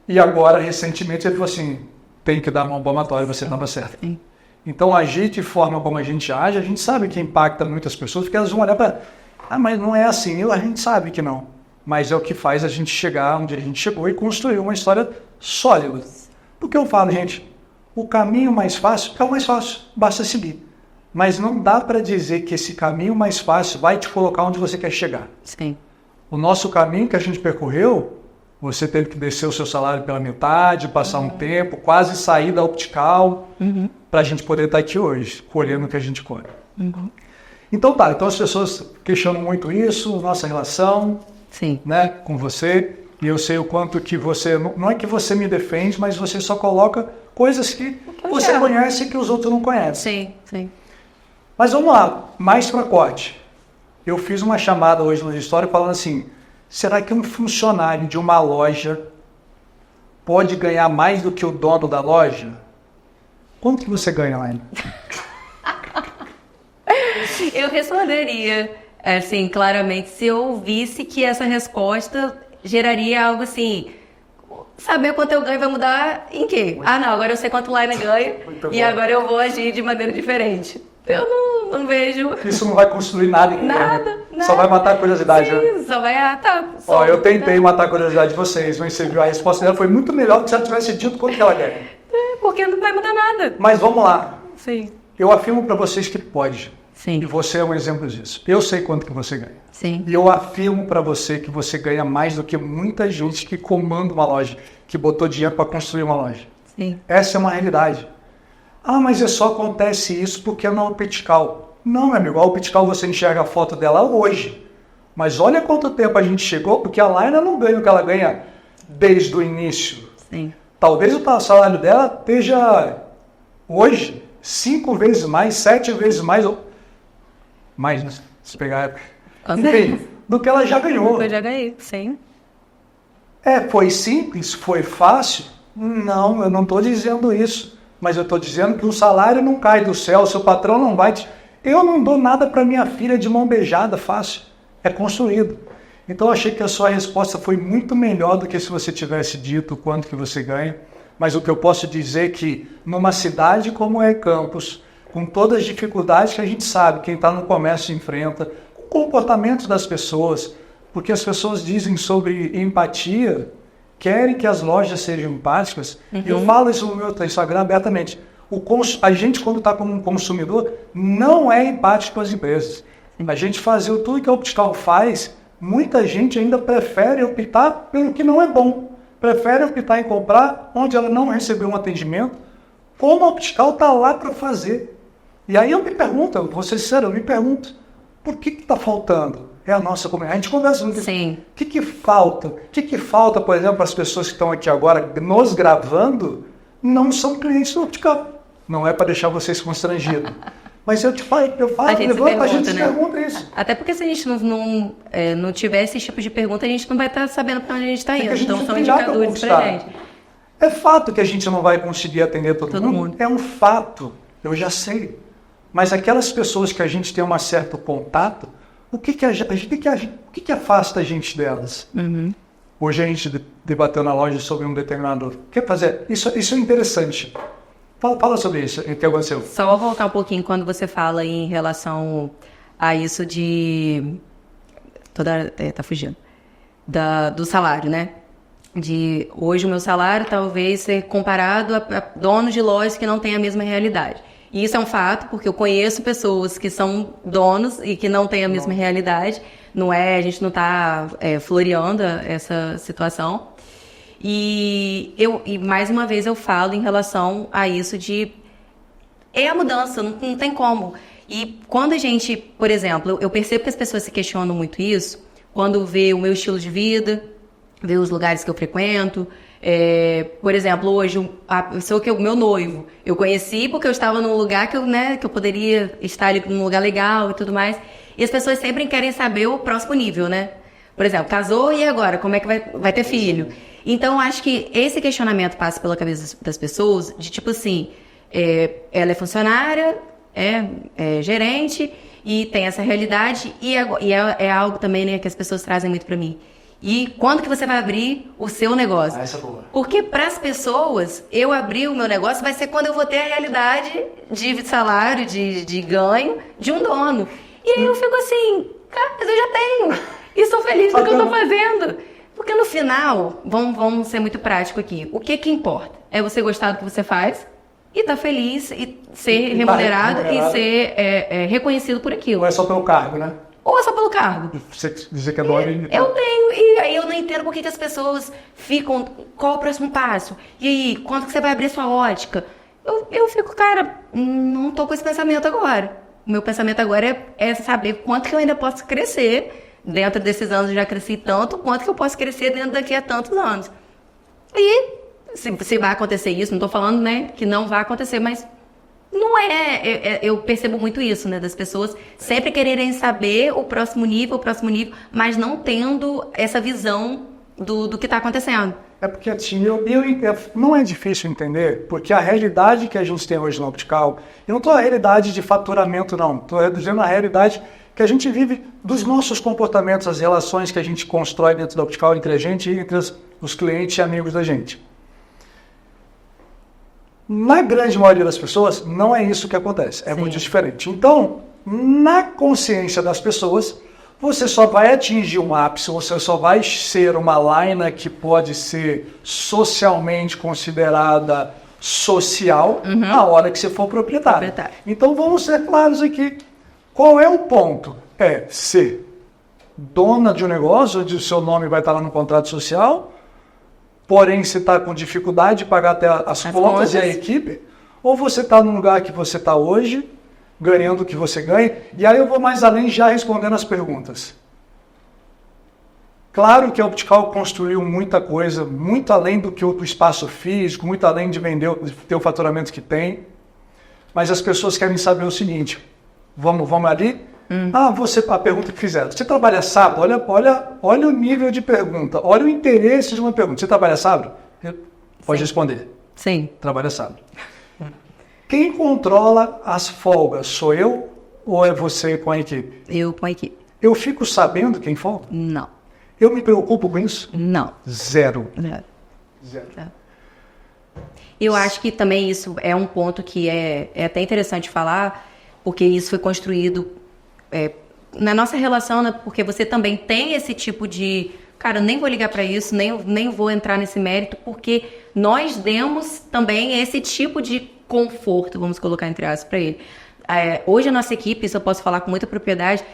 e agora, recentemente, ele falou assim, tem que dar uma palmatória, você estava certo. Sim. Então, agir de forma como a gente age, a gente sabe que impacta muitas pessoas, porque elas vão olhar para... mas não é assim. A gente sabe que não. Mas é o que faz a gente chegar onde a gente chegou e construir uma história sólida. Porque eu falo, gente, o caminho mais fácil é o mais fácil, basta seguir. Mas não dá para dizer que esse caminho mais fácil vai te colocar onde você quer chegar. Sim. O nosso caminho que a gente percorreu, você teve que descer o seu salário pela metade, passar um tempo, quase sair da Optical, para a gente poder estar aqui hoje, colhendo o que a gente colhe. Então então as pessoas questionam muito isso, nossa relação, né, com você, e eu sei o quanto que você, não é que você me defende, mas você só coloca coisas que você conhece e que os outros não conhecem. Sim. Mas vamos lá, mais para corte. Eu fiz uma chamada hoje no História falando assim, será que um funcionário de uma loja pode ganhar mais do que o dono da loja? Quanto que você ganha, Laine? Eu responderia, assim, claramente, se eu visse que essa resposta geraria algo assim, saber quanto eu ganho vai mudar em quê? Ah, não, agora eu sei quanto o Laine ganha e agora eu vou agir de maneira diferente. Eu não vejo... Isso não vai construir nada em ninguém, Nada, né? nada. Só vai matar a curiosidade, né? Sim, só vai... Ah, tá. Ó, eu tentei matar a curiosidade de vocês, mas você viu, a resposta dela foi muito melhor do que se ela tivesse dito quanto que ela ganha. Porque não vai mudar nada. Mas vamos lá. Sim. Eu afirmo para vocês que pode. Sim. E você é um exemplo disso. Eu sei quanto que você ganha. Sim. E eu afirmo para você que você ganha mais do que muita gente que comanda uma loja, que botou dinheiro para construir uma loja. Sim. Essa é uma realidade. Ah, mas só acontece isso porque é na Alpetical. Não, meu amigo, a Alpetical você enxerga a foto dela hoje. Mas olha quanto tempo a gente chegou, porque a Laina não ganha o que ela ganha desde o início. Sim. Talvez o salário dela esteja hoje 5 vezes mais, 7 vezes mais, ou mais, né? Se pegar, enfim, do que ela já ganhou. Eu já ganhei, sim. Foi simples? Foi fácil? Não, eu não estou dizendo isso. Mas eu estou dizendo que o salário não cai do céu, o seu patrão não vai te... Eu não dou nada para minha filha de mão beijada fácil. É construído. Então eu achei que a sua resposta foi muito melhor do que se você tivesse dito quanto que você ganha. Mas o que eu posso dizer é que numa cidade como é Campos, com todas as dificuldades que a gente sabe, quem está no comércio enfrenta, com o comportamento das pessoas, porque as pessoas dizem sobre empatia, querem que as lojas sejam empáticas, e eu falo isso no meu Instagram abertamente. A gente, quando está como um consumidor, não é empático com as empresas. A gente fazer tudo que a Optical faz, muita gente ainda prefere optar pelo que não é bom. Prefere optar em comprar onde ela não recebeu um atendimento, como a Optical está lá para fazer. E aí eu me pergunto, eu vou ser sincero, eu me pergunto, por que está faltando? É a nossa comunidade. A gente conversa muito. Sim. O que falta? O que falta, por exemplo, para as pessoas que estão aqui agora nos gravando, não são clientes do Optical. Não é para deixar vocês constrangidos. Mas eu te falo, a gente se pergunta isso. Até porque se a gente não tiver esse tipo de pergunta, a gente não vai estar sabendo para onde a gente está indo. Então são indicadores para a gente. É fato que a gente não vai conseguir atender todo mundo. É um fato, eu já sei. Mas aquelas pessoas que a gente tem um certo contato, o que afasta a gente delas? Uhum. Hoje a gente debateu na loja sobre um determinado... Quer fazer? Isso é interessante. Fala sobre isso, o que aconteceu. Só vou voltar um pouquinho quando você fala em relação a isso de... tá fugindo. Do salário, né? Hoje o meu salário talvez ser comparado a donos de lojas que não têm a mesma realidade. E isso é um fato, porque eu conheço pessoas que são donos e que não têm a mesma realidade. A gente não está floreando essa situação. E mais uma vez eu falo em relação a isso é a mudança, não tem como. E quando a gente, por exemplo, eu percebo que as pessoas se questionam muito isso, quando vê o meu estilo de vida, vê os lugares que eu frequento. Por exemplo, hoje, a pessoa que é o meu noivo, eu conheci porque eu estava num lugar que eu poderia estar ali num lugar legal e tudo mais. E as pessoas sempre querem saber o próximo nível, né? Por exemplo, casou e agora? Como é que vai ter filho? Então, acho que esse questionamento passa pela cabeça das pessoas, de tipo assim, ela é funcionária, é gerente e tem essa realidade e é algo também, né, que as pessoas trazem muito para mim. E quando que você vai abrir o seu negócio? Essa é boa. Porque para as pessoas, eu abrir o meu negócio vai ser quando eu vou ter a realidade de salário, de ganho de um dono. E aí eu fico assim, cara, mas eu já tenho. E sou feliz do que eu estou fazendo. Porque no final, vamos ser muito prático aqui. O que importa? É você gostar do que você faz e estar feliz e ser remunerado e ser reconhecido por aquilo. Não é só pelo cargo, né? Ou é só pelo cargo. Você dizer que é dono... Eu tenho, e aí eu não entendo por que as pessoas ficam... Qual o próximo passo? E aí, quando que você vai abrir sua ótica? Eu fico, cara, não tô com esse pensamento agora. O meu pensamento agora é saber quanto que eu ainda posso crescer. Dentro desses anos eu já cresci tanto, quanto que eu posso crescer dentro daqui a tantos anos. E se vai acontecer isso, não estou falando, né, que não vai acontecer, mas Não eu percebo muito isso, né? Das pessoas sempre quererem saber o próximo nível, mas não tendo essa visão do que está acontecendo. É porque, assim, não é difícil entender, porque a realidade que a gente tem hoje no Optical, eu não estou na realidade de faturamento, não. Estou dizendo a realidade que a gente vive dos nossos comportamentos, as relações que a gente constrói dentro da Optical entre a gente e entre os clientes e amigos da gente. Na grande maioria das pessoas, não é isso que acontece. É muito diferente. Então, na consciência das pessoas, você só vai atingir um ápice, você só vai ser uma line que pode ser socialmente considerada social na hora que você for proprietário. Então, vamos ser claros aqui. Qual é o ponto? É ser dona de um negócio, onde o seu nome vai estar lá no contrato social, porém você está com dificuldade de pagar até as contas e a equipe, ou você está no lugar que você está hoje, ganhando o que você ganha, e aí eu vou mais além já respondendo as perguntas. Claro que a Optical construiu muita coisa, muito além do que o espaço físico, muito além de vender, de ter o faturamento que tem, mas as pessoas querem saber o seguinte, vamos ali? A pergunta que fizeram. Você trabalha sábado? Olha o nível de pergunta. Olha o interesse de uma pergunta. Você trabalha sábado? Pode responder. Sim. Trabalha sábado. Quem controla as folgas? Sou eu ou é você com a equipe? Eu com a equipe. Eu fico sabendo quem folga? Não. Eu me preocupo com isso? Não. Zero. Zero. Eu acho que também isso é um ponto que é até interessante falar, porque isso foi construído na nossa relação, né? Porque você também tem esse tipo de... Cara, eu nem vou ligar para isso, nem vou entrar nesse mérito, porque nós demos também esse tipo de conforto, vamos colocar entre aspas, para ele. Hoje a nossa equipe, isso eu posso falar com muita propriedade,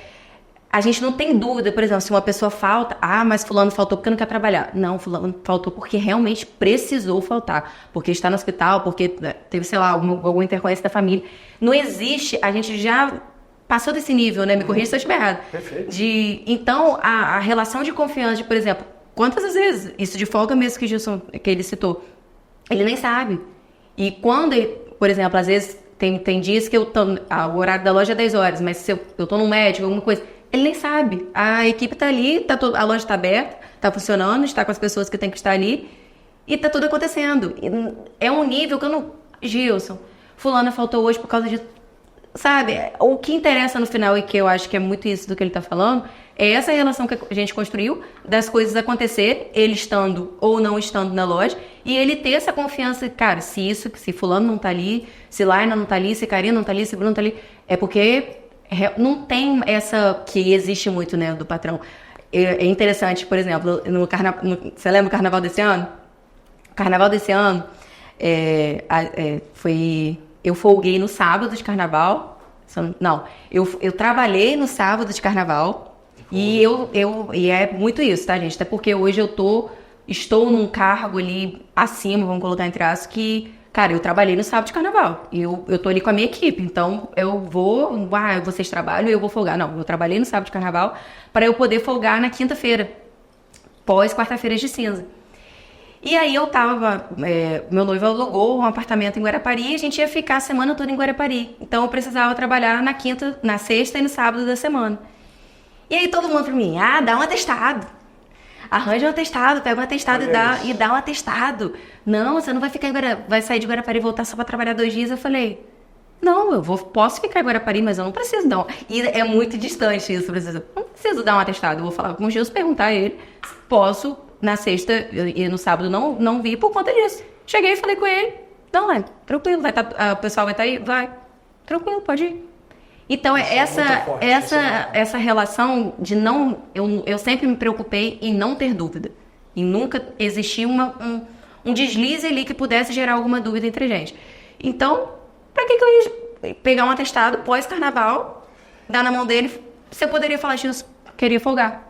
a gente não tem dúvida, por exemplo, se uma pessoa falta, mas fulano faltou porque não quer trabalhar. Não, fulano faltou porque realmente precisou faltar, porque está no hospital, porque teve, sei lá, alguma intercorrência da família. Não existe, a gente já passou desse nível, né? Me corrija se eu estiver errado. Perfeito. Então, a relação de confiança, por exemplo, quantas vezes, isso de folga mesmo que o Gilson, que ele citou, ele nem sabe. E quando, por exemplo, às vezes tem dias que o horário da loja é 10 horas, mas se eu tô no médico, alguma coisa, ele nem sabe. A equipe tá ali, a loja tá aberta, tá funcionando, está com as pessoas que tem que estar ali, e tá tudo acontecendo. É um nível que eu não... Gilson, fulana faltou hoje por causa de... Sabe, o que interessa no final, e que eu acho que é muito isso do que ele tá falando, é essa relação que a gente construiu, das coisas acontecerem, ele estando ou não estando na loja, e ele ter essa confiança, cara, se fulano não tá ali, se Laina não tá ali, se Karina não tá ali, se Bruno não tá ali, é porque não tem essa que existe muito, né, do patrão. É interessante, por exemplo, você lembra o carnaval desse ano? O carnaval desse ano foi... Eu folguei no sábado de carnaval. Não, eu trabalhei no sábado de carnaval. E e é muito isso, tá, gente? Até porque hoje estou num cargo ali acima, vamos colocar entre aspas, que, cara, eu trabalhei no sábado de carnaval. E eu tô ali com a minha equipe. Então, vocês trabalham e eu vou folgar. Não, eu trabalhei no sábado de carnaval para eu poder folgar na quinta-feira, pós quarta-feira de cinza. E aí meu noivo alugou um apartamento em Guarapari e a gente ia ficar a semana toda em Guarapari. Então eu precisava trabalhar na sexta e no sábado da semana. E aí todo mundo pra mim, dá um atestado. Arranja um atestado, pega um atestado e dá um atestado. Não, você não vai ficar vai sair de Guarapari e voltar só pra trabalhar 2 dias. Eu falei, não, posso ficar em Guarapari, mas eu não preciso dar E é muito distante isso, não preciso dar um atestado. Eu vou falar com o Gilson, perguntar a ele, posso... Na sexta e no sábado não vi por conta disso. Cheguei e falei com ele. Não, tranquilo, o pessoal vai estar aí? Vai. Tranquilo, pode ir. Então, essa relação de não... Eu sempre me preocupei em não ter dúvida. Em nunca existir um deslize ali que pudesse gerar alguma dúvida entre a gente. Então, pra que eu ia pegar um atestado pós-carnaval, dar na mão dele? Você poderia falar, Gilson, queria folgar.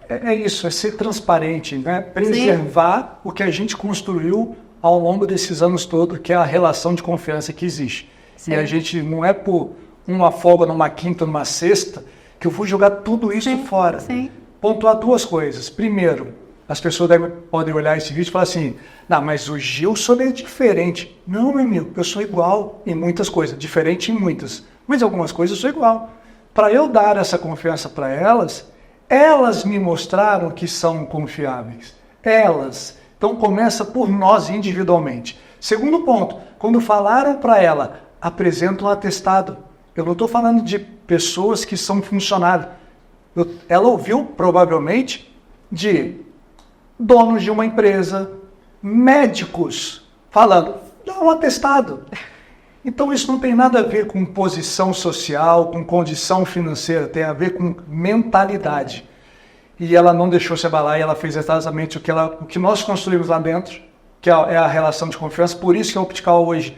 É isso, é ser transparente, né? Preservar o que a gente construiu ao longo desses anos todos, que é a relação de confiança que existe. Sim. E a gente não é por uma folga numa quinta, numa sexta, que eu vou jogar tudo isso fora. Sim. Pontuar 2 coisas. Primeiro, as pessoas podem olhar esse vídeo e falar assim, não, mas o Gilson é diferente. Não, meu amigo, eu sou igual em muitas coisas, diferente em muitas, mas em algumas coisas eu sou igual. Para eu dar essa confiança para elas me mostraram que são confiáveis. Elas. Então começa por nós individualmente. Segundo ponto, quando falaram para ela, apresenta um atestado. Eu não estou falando de pessoas que são funcionários. Ela ouviu, provavelmente, de donos de uma empresa, médicos, falando, dá um atestado. Então isso não tem nada a ver com posição social, com condição financeira, tem a ver com mentalidade. E ela não deixou se abalar e ela fez exatamente o que nós construímos lá dentro, que é a relação de confiança. Por isso que a Optical hoje,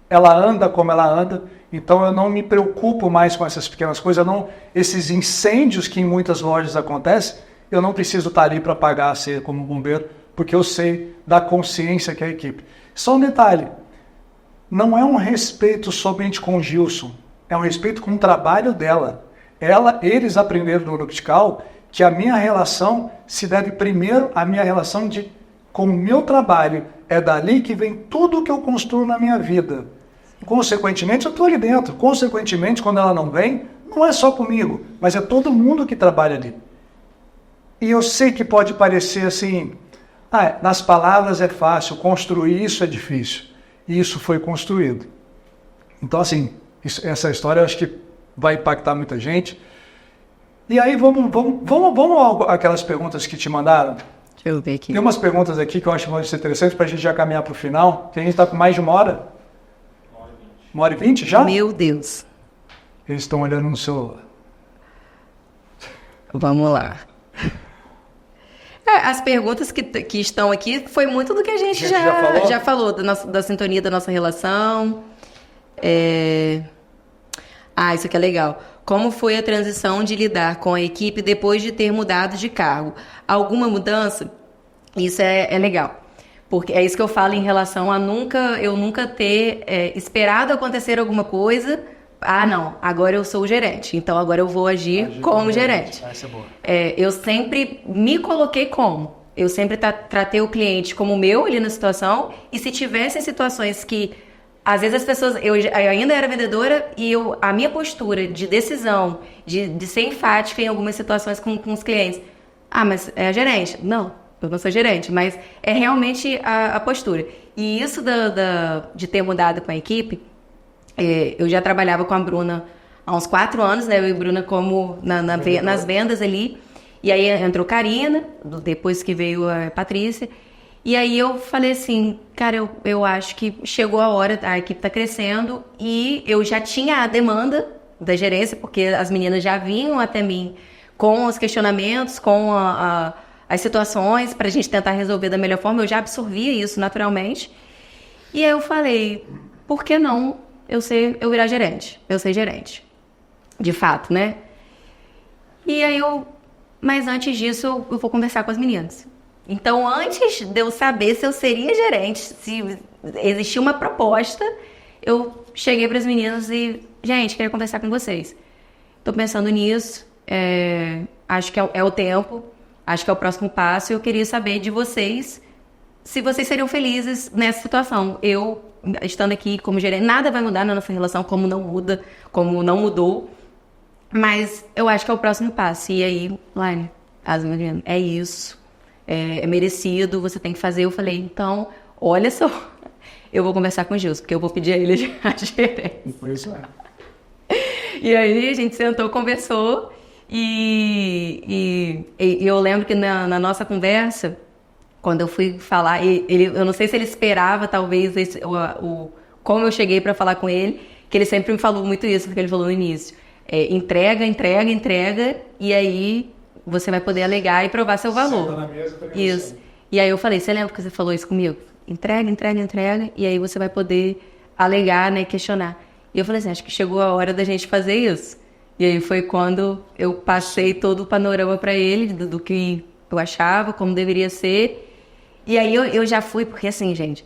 ela anda como ela anda. Então eu não me preocupo mais com essas pequenas coisas, esses incêndios que em muitas lojas acontecem, eu não preciso estar ali para pagar ser como bombeiro, porque eu sei da consciência que é a equipe. Só um detalhe, não é um respeito somente com o Gilson, é um respeito com o trabalho dela. Eles aprenderam no Optical que a minha relação se deve primeiro à minha relação com o meu trabalho. É dali que vem tudo que eu construo na minha vida. Consequentemente, eu estou ali dentro. Consequentemente, quando ela não vem, não é só comigo, mas é todo mundo que trabalha ali. E eu sei que pode parecer assim, nas palavras é fácil, construir isso é difícil. E isso foi construído. Então, assim, essa história eu acho que vai impactar muita gente. E aí, vamos aquelas perguntas que te mandaram? Deixa eu ver aqui. Tem umas perguntas aqui que eu acho que vão ser interessantes para a gente já caminhar para o final, que a gente está com mais de 1 hora. 1h20 já? Meu Deus. Eles estão olhando no celular. Vamos lá. As perguntas que estão aqui foi muito do que a gente já falou da sintonia da nossa relação. Isso aqui é legal. Como foi a transição de lidar com a equipe depois de ter mudado de cargo? Alguma mudança? Isso é legal. Porque é isso que eu falo em relação a eu nunca ter esperado acontecer alguma coisa. Não, agora eu sou o gerente, então agora eu vou agir como gerente. Essa é boa. Eu sempre me coloquei como. Eu sempre tratei o cliente como meu ali na situação, e se tivessem situações que, às vezes as pessoas, eu ainda era vendedora e a minha postura de decisão, de ser enfática em algumas situações com os clientes. Mas é a gerente. Não, eu não sou gerente, mas é realmente a postura. E isso de ter mudado com a equipe, eu já trabalhava com a Bruna há uns 4 anos, né? Eu e a Bruna como nas vendas ali. E aí entrou Karina, depois que veio a Patrícia. E aí eu falei assim, cara, eu acho que chegou a hora, a equipe tá crescendo, e eu já tinha a demanda da gerência, porque as meninas já vinham até mim com os questionamentos, com as situações, pra gente tentar resolver da melhor forma. Eu já absorvia isso naturalmente. E aí eu falei, por que não eu virar gerente? Eu ser gerente. De fato, né? E aí mas antes disso eu vou conversar com as meninas. Então, antes de eu saber se eu seria gerente, se existia uma proposta, eu cheguei para as meninas e, gente, quero conversar com vocês. Estou pensando nisso, acho que é o tempo, acho que é o próximo passo, e eu queria saber de vocês se vocês seriam felizes nessa situação. Eu, estando aqui como gerente, nada vai mudar na nossa relação, como não muda, como não mudou, mas eu acho que é o próximo passo. E aí, Laine, as meninas, é isso. É merecido, você tem que fazer. Eu falei, então, olha só, eu vou conversar com o Gilson, porque eu vou pedir a ele a gerência. Foi isso, E aí a gente sentou, conversou, e eu lembro que na nossa conversa, quando eu fui falar, eu não sei se ele esperava, talvez, como eu cheguei para falar com ele, que ele sempre me falou muito isso, porque ele falou no início, entrega, e aí você vai poder alegar e provar seu valor. Senta na mesa, isso. E aí eu falei, você lembra que você falou isso comigo? Entrega, e aí você vai poder alegar, né, questionar. E eu falei assim, acho que chegou a hora da gente fazer isso. E aí foi quando eu passei todo o panorama para ele, do que eu achava, como deveria ser. E aí eu já fui, porque assim, gente,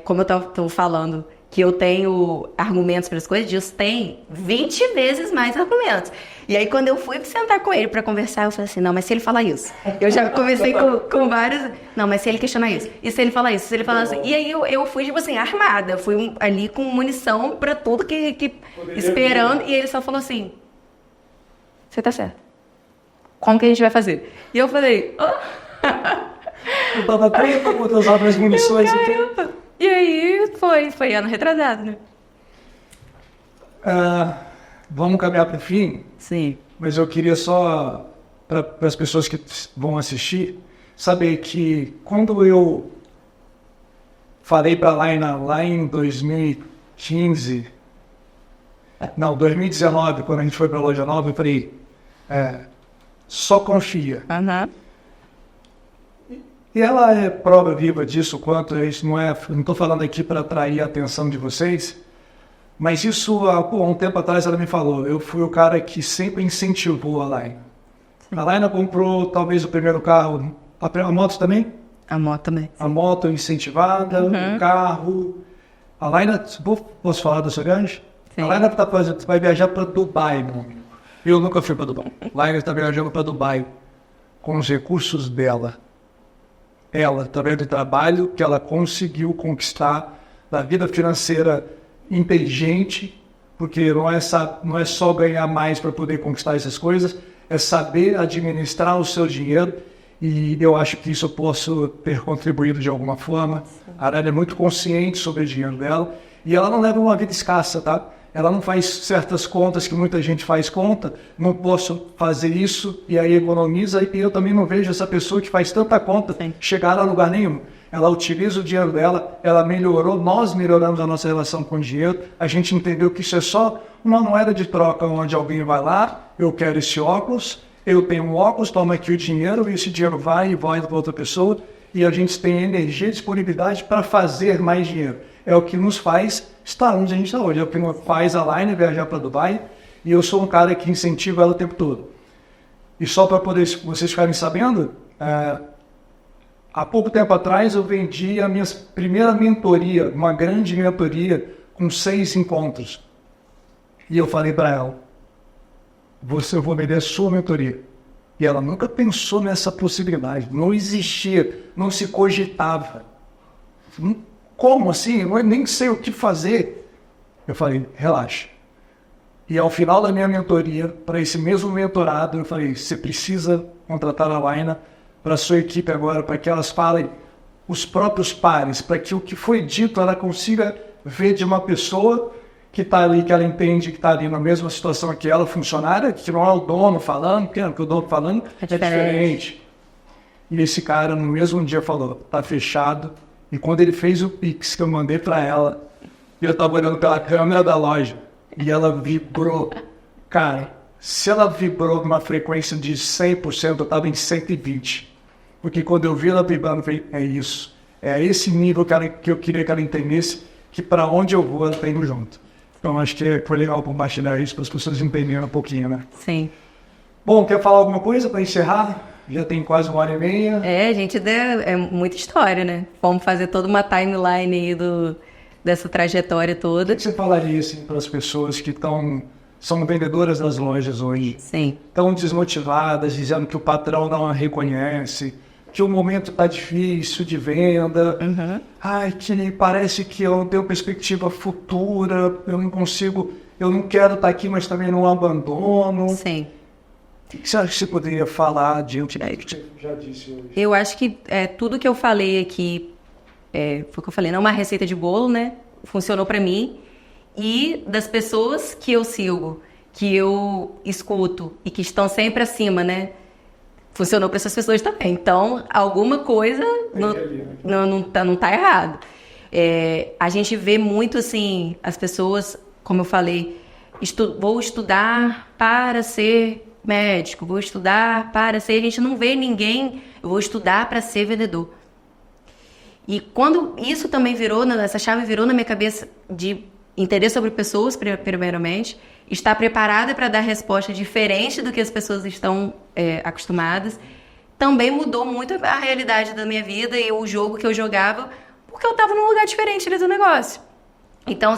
como eu tô falando, que eu tenho argumentos para as coisas, Deus tem 20 vezes mais argumentos. E aí, quando eu fui sentar com ele para conversar, eu falei assim, não, mas se ele falar isso? Eu já conversei com vários... Não, mas se ele questionar isso? E se ele falar isso? Se ele falar assim? E aí, eu fui, tipo assim, armada. Fui ali com munição para tudo que esperando. E ele só falou assim, você tá certo. Como que a gente vai fazer? E eu falei... Eu tava até para poder usar mais munições. E aí, foi ano retrasado, né? Vamos caminhar para o fim? Sim. Mas eu queria só, para as pessoas que vão assistir, saber que quando eu falei para a Laina lá em 2015, não, 2019, quando a gente foi para a loja nova, eu falei, só confia. Aham. E ela é prova viva disso, quanto isso não estou falando aqui para atrair a atenção de vocês, mas isso há um tempo atrás ela me falou, eu fui o cara que sempre incentivou a Laina. A Laina comprou talvez o primeiro carro, a moto também? A moto também. A moto incentivada, o carro. A Laina, posso falar da sua viagem? Sim. A Laina vai viajar para Dubai, meu amigo. Eu nunca fui para Dubai. A Laina está viajando para Dubai com os recursos dela. Ela, através do trabalho que ela conseguiu conquistar da vida financeira inteligente, porque não é só ganhar mais para poder conquistar essas coisas, é saber administrar o seu dinheiro, e eu acho que isso eu posso ter contribuído de alguma forma. A Arália é muito consciente sobre o dinheiro dela, e ela não leva uma vida escassa, tá? Ela não faz certas contas que muita gente faz conta, não posso fazer isso, e aí economiza, e eu também não vejo essa pessoa que faz tanta conta chegar a lugar nenhum. Ela utiliza o dinheiro dela, ela melhorou, nós melhoramos a nossa relação com o dinheiro, a gente entendeu que isso é só uma moeda de troca, onde alguém vai lá, eu quero esse óculos, eu tenho um óculos, toma aqui o dinheiro, e esse dinheiro vai para outra pessoa, e a gente tem energia e disponibilidade para fazer mais dinheiro. É o que nos faz estar onde a gente está hoje, é o que nos faz a Laina viajar para Dubai, e eu sou um cara que incentiva ela o tempo todo. E só para poder vocês ficarem sabendo, há pouco tempo atrás eu vendi a minha primeira mentoria, uma grande mentoria, com 6 encontros. E eu falei para ela, eu vou vender a sua mentoria. E ela nunca pensou nessa possibilidade, não existia, não se cogitava. Como assim? Eu nem sei o que fazer. Eu falei, relaxa. E ao final da minha mentoria, para esse mesmo mentorado, eu falei, você precisa contratar a Laina para a sua equipe agora, para que elas falem os próprios pares, para que o que foi dito ela consiga ver de uma pessoa que está ali, que ela entende que está ali na mesma situação que ela, funcionária, que não é o dono falando, porque o dono falando é diferente. E esse cara no mesmo dia falou, tá fechado. E quando ele fez o Pix que eu mandei para ela, eu estava olhando pela câmera da loja e ela vibrou. Cara, se ela vibrou numa frequência de 100%, eu estava em 120%. Porque quando eu vi ela vibrando, eu falei, é isso. É esse nível que eu queria que ela entendesse, que para onde eu vou, ela está indo junto. Então, acho que foi legal compartilhar isso para as pessoas entenderem um pouquinho, né? Sim. Bom, quer falar alguma coisa para encerrar? Já tem quase 1h30. Gente, é muita história, né? Vamos fazer toda uma timeline aí dessa trajetória toda. O que você falaria assim, para as pessoas que são vendedoras das lojas hoje? Sim. Estão desmotivadas, dizendo que o patrão não a reconhece, que o momento está difícil de venda. Ai, que parece que eu não tenho perspectiva futura, eu não consigo, eu não quero estar aqui, mas também não abandono. Sim. O que você acha que você poderia falar diante do que você já disse hoje? Eu acho que tudo que eu falei aqui, foi o que eu falei, não é uma receita de bolo, né? Funcionou pra mim. E das pessoas que eu sigo, que eu escuto e que estão sempre acima, né? Funcionou para essas pessoas também. Então, alguma coisa não tá errado. A gente vê muito, assim, as pessoas, como eu falei, vou estudar para ser médico, vou estudar para ser... A gente não vê ninguém, eu vou estudar para ser vendedor. E quando isso também essa chave virou na minha cabeça de entender sobre pessoas, primeiramente, estar preparada para dar resposta diferente do que as pessoas estão acostumadas, também mudou muito a realidade da minha vida e o jogo que eu jogava, porque eu estava num lugar diferente ali do negócio. Então,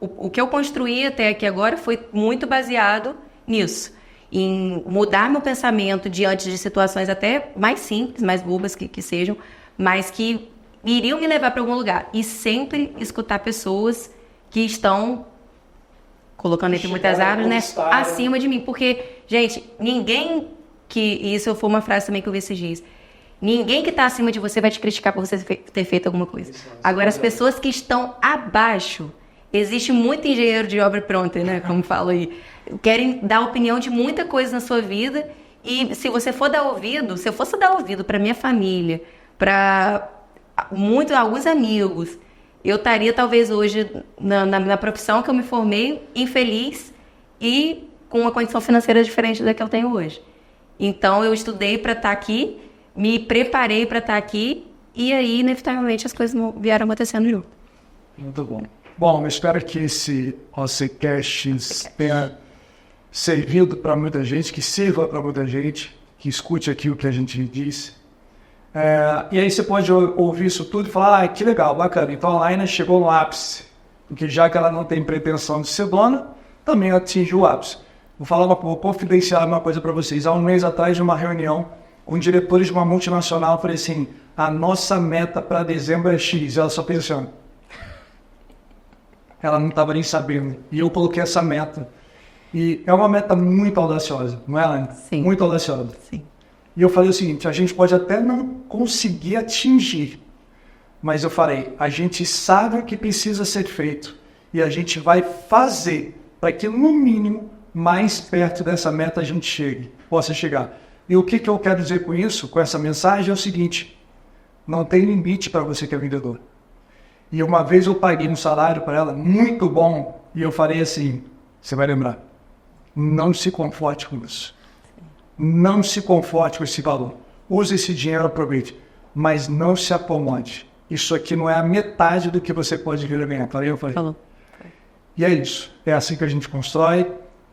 o que eu construí até aqui agora foi muito baseado nisso. Em mudar meu pensamento diante de situações até mais simples, mais bobas que sejam, mas que iriam me levar para algum lugar. E sempre escutar pessoas que estão, colocando entre muitas árvores, né, acima de mim. Porque, gente, ninguém que... E isso foi uma frase também que eu vi esses dias. Ninguém que está acima de você vai te criticar por você ter feito alguma coisa. Agora, as pessoas que estão abaixo... Existe muito engenheiro de obra pronta, né? Como falo aí. Querem dar opinião de muita coisa na sua vida. E se você for dar ouvido... Se eu fosse dar ouvido para minha família, para alguns amigos, eu estaria talvez hoje na profissão que eu me formei, infeliz e com uma condição financeira diferente da que eu tenho hoje. Então, eu estudei para estar aqui, me preparei para estar aqui e aí, inevitavelmente, as coisas vieram acontecendo junto. Muito bom. Bom, eu espero que esse OCCast tenha servido para muita gente, que sirva para muita gente, que escute aqui o que a gente disse. E aí você pode ouvir isso tudo e falar, que legal, bacana. Então a Laina chegou no ápice, porque já que ela não tem pretensão de ser dona, também atingiu o ápice. Vou confidenciar uma coisa para vocês. Há um mês atrás, de uma reunião com diretores de uma multinacional, eu falei assim, a nossa meta para dezembro é X. Ela só pensando. Ela não estava nem sabendo. E eu coloquei essa meta. E é uma meta muito audaciosa, não é, Laina? Sim. Muito audaciosa. Sim. E eu falei o seguinte, a gente pode até não conseguir atingir, mas eu falei, a gente sabe o que precisa ser feito e a gente vai fazer para que, no mínimo, mais perto dessa meta a gente possa chegar. E o que eu quero dizer com isso, com essa mensagem, é o seguinte, não tem limite para você que é vendedor. E uma vez eu paguei um salário para ela muito bom e eu falei assim, você vai lembrar, não se conforte com isso. Não se conforte com esse valor. Use esse dinheiro, aproveite. Mas não se acomode. Isso aqui não é a metade do que você pode vir a ganhar. Falou. E é isso. É assim que a gente constrói.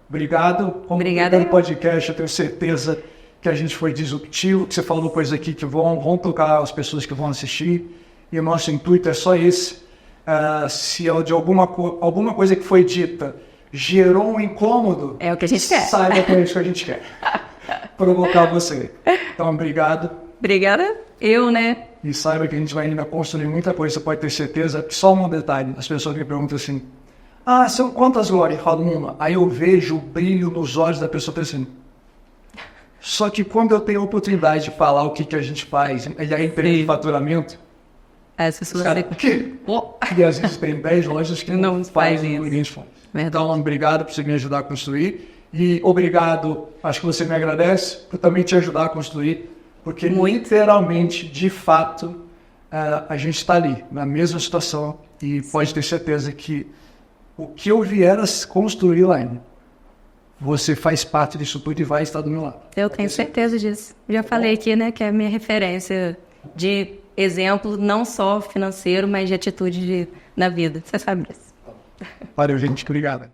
Obrigado. Obrigada. No podcast, eu tenho certeza que a gente foi disruptivo, que você falou coisas aqui que vão tocar as pessoas que vão assistir. E o nosso intuito é só esse. Se de alguma coisa que foi dita gerou um incômodo, é o que a gente quer. Saiba que é isso que a gente quer. Provocar você. Então, obrigado. Obrigada. né? E saiba que a gente vai ainda construir muita coisa, você pode ter certeza. Só um detalhe, as pessoas me perguntam assim, são quantas glórias? Eu falo uma. Aí eu vejo o brilho nos olhos da pessoa pensando. Só que quando eu tenho a oportunidade de falar o que a gente faz, e aí tem faturamento, as pessoas e às vezes tem 10 lojas que não fazem o que a gente faz. Então, obrigado por você me ajudar a construir. E obrigado, acho que você me agradece, por também te ajudar a construir, porque literalmente, de fato, a gente está ali, na mesma situação, e pode ter certeza que o que eu vier a construir lá, você faz parte disso tudo e vai estar do meu lado. Eu tenho certeza disso. Já falei aqui, né, que é a minha referência de exemplo, não só financeiro, mas de atitude na vida. Você sabe disso. Valeu, gente. Obrigado.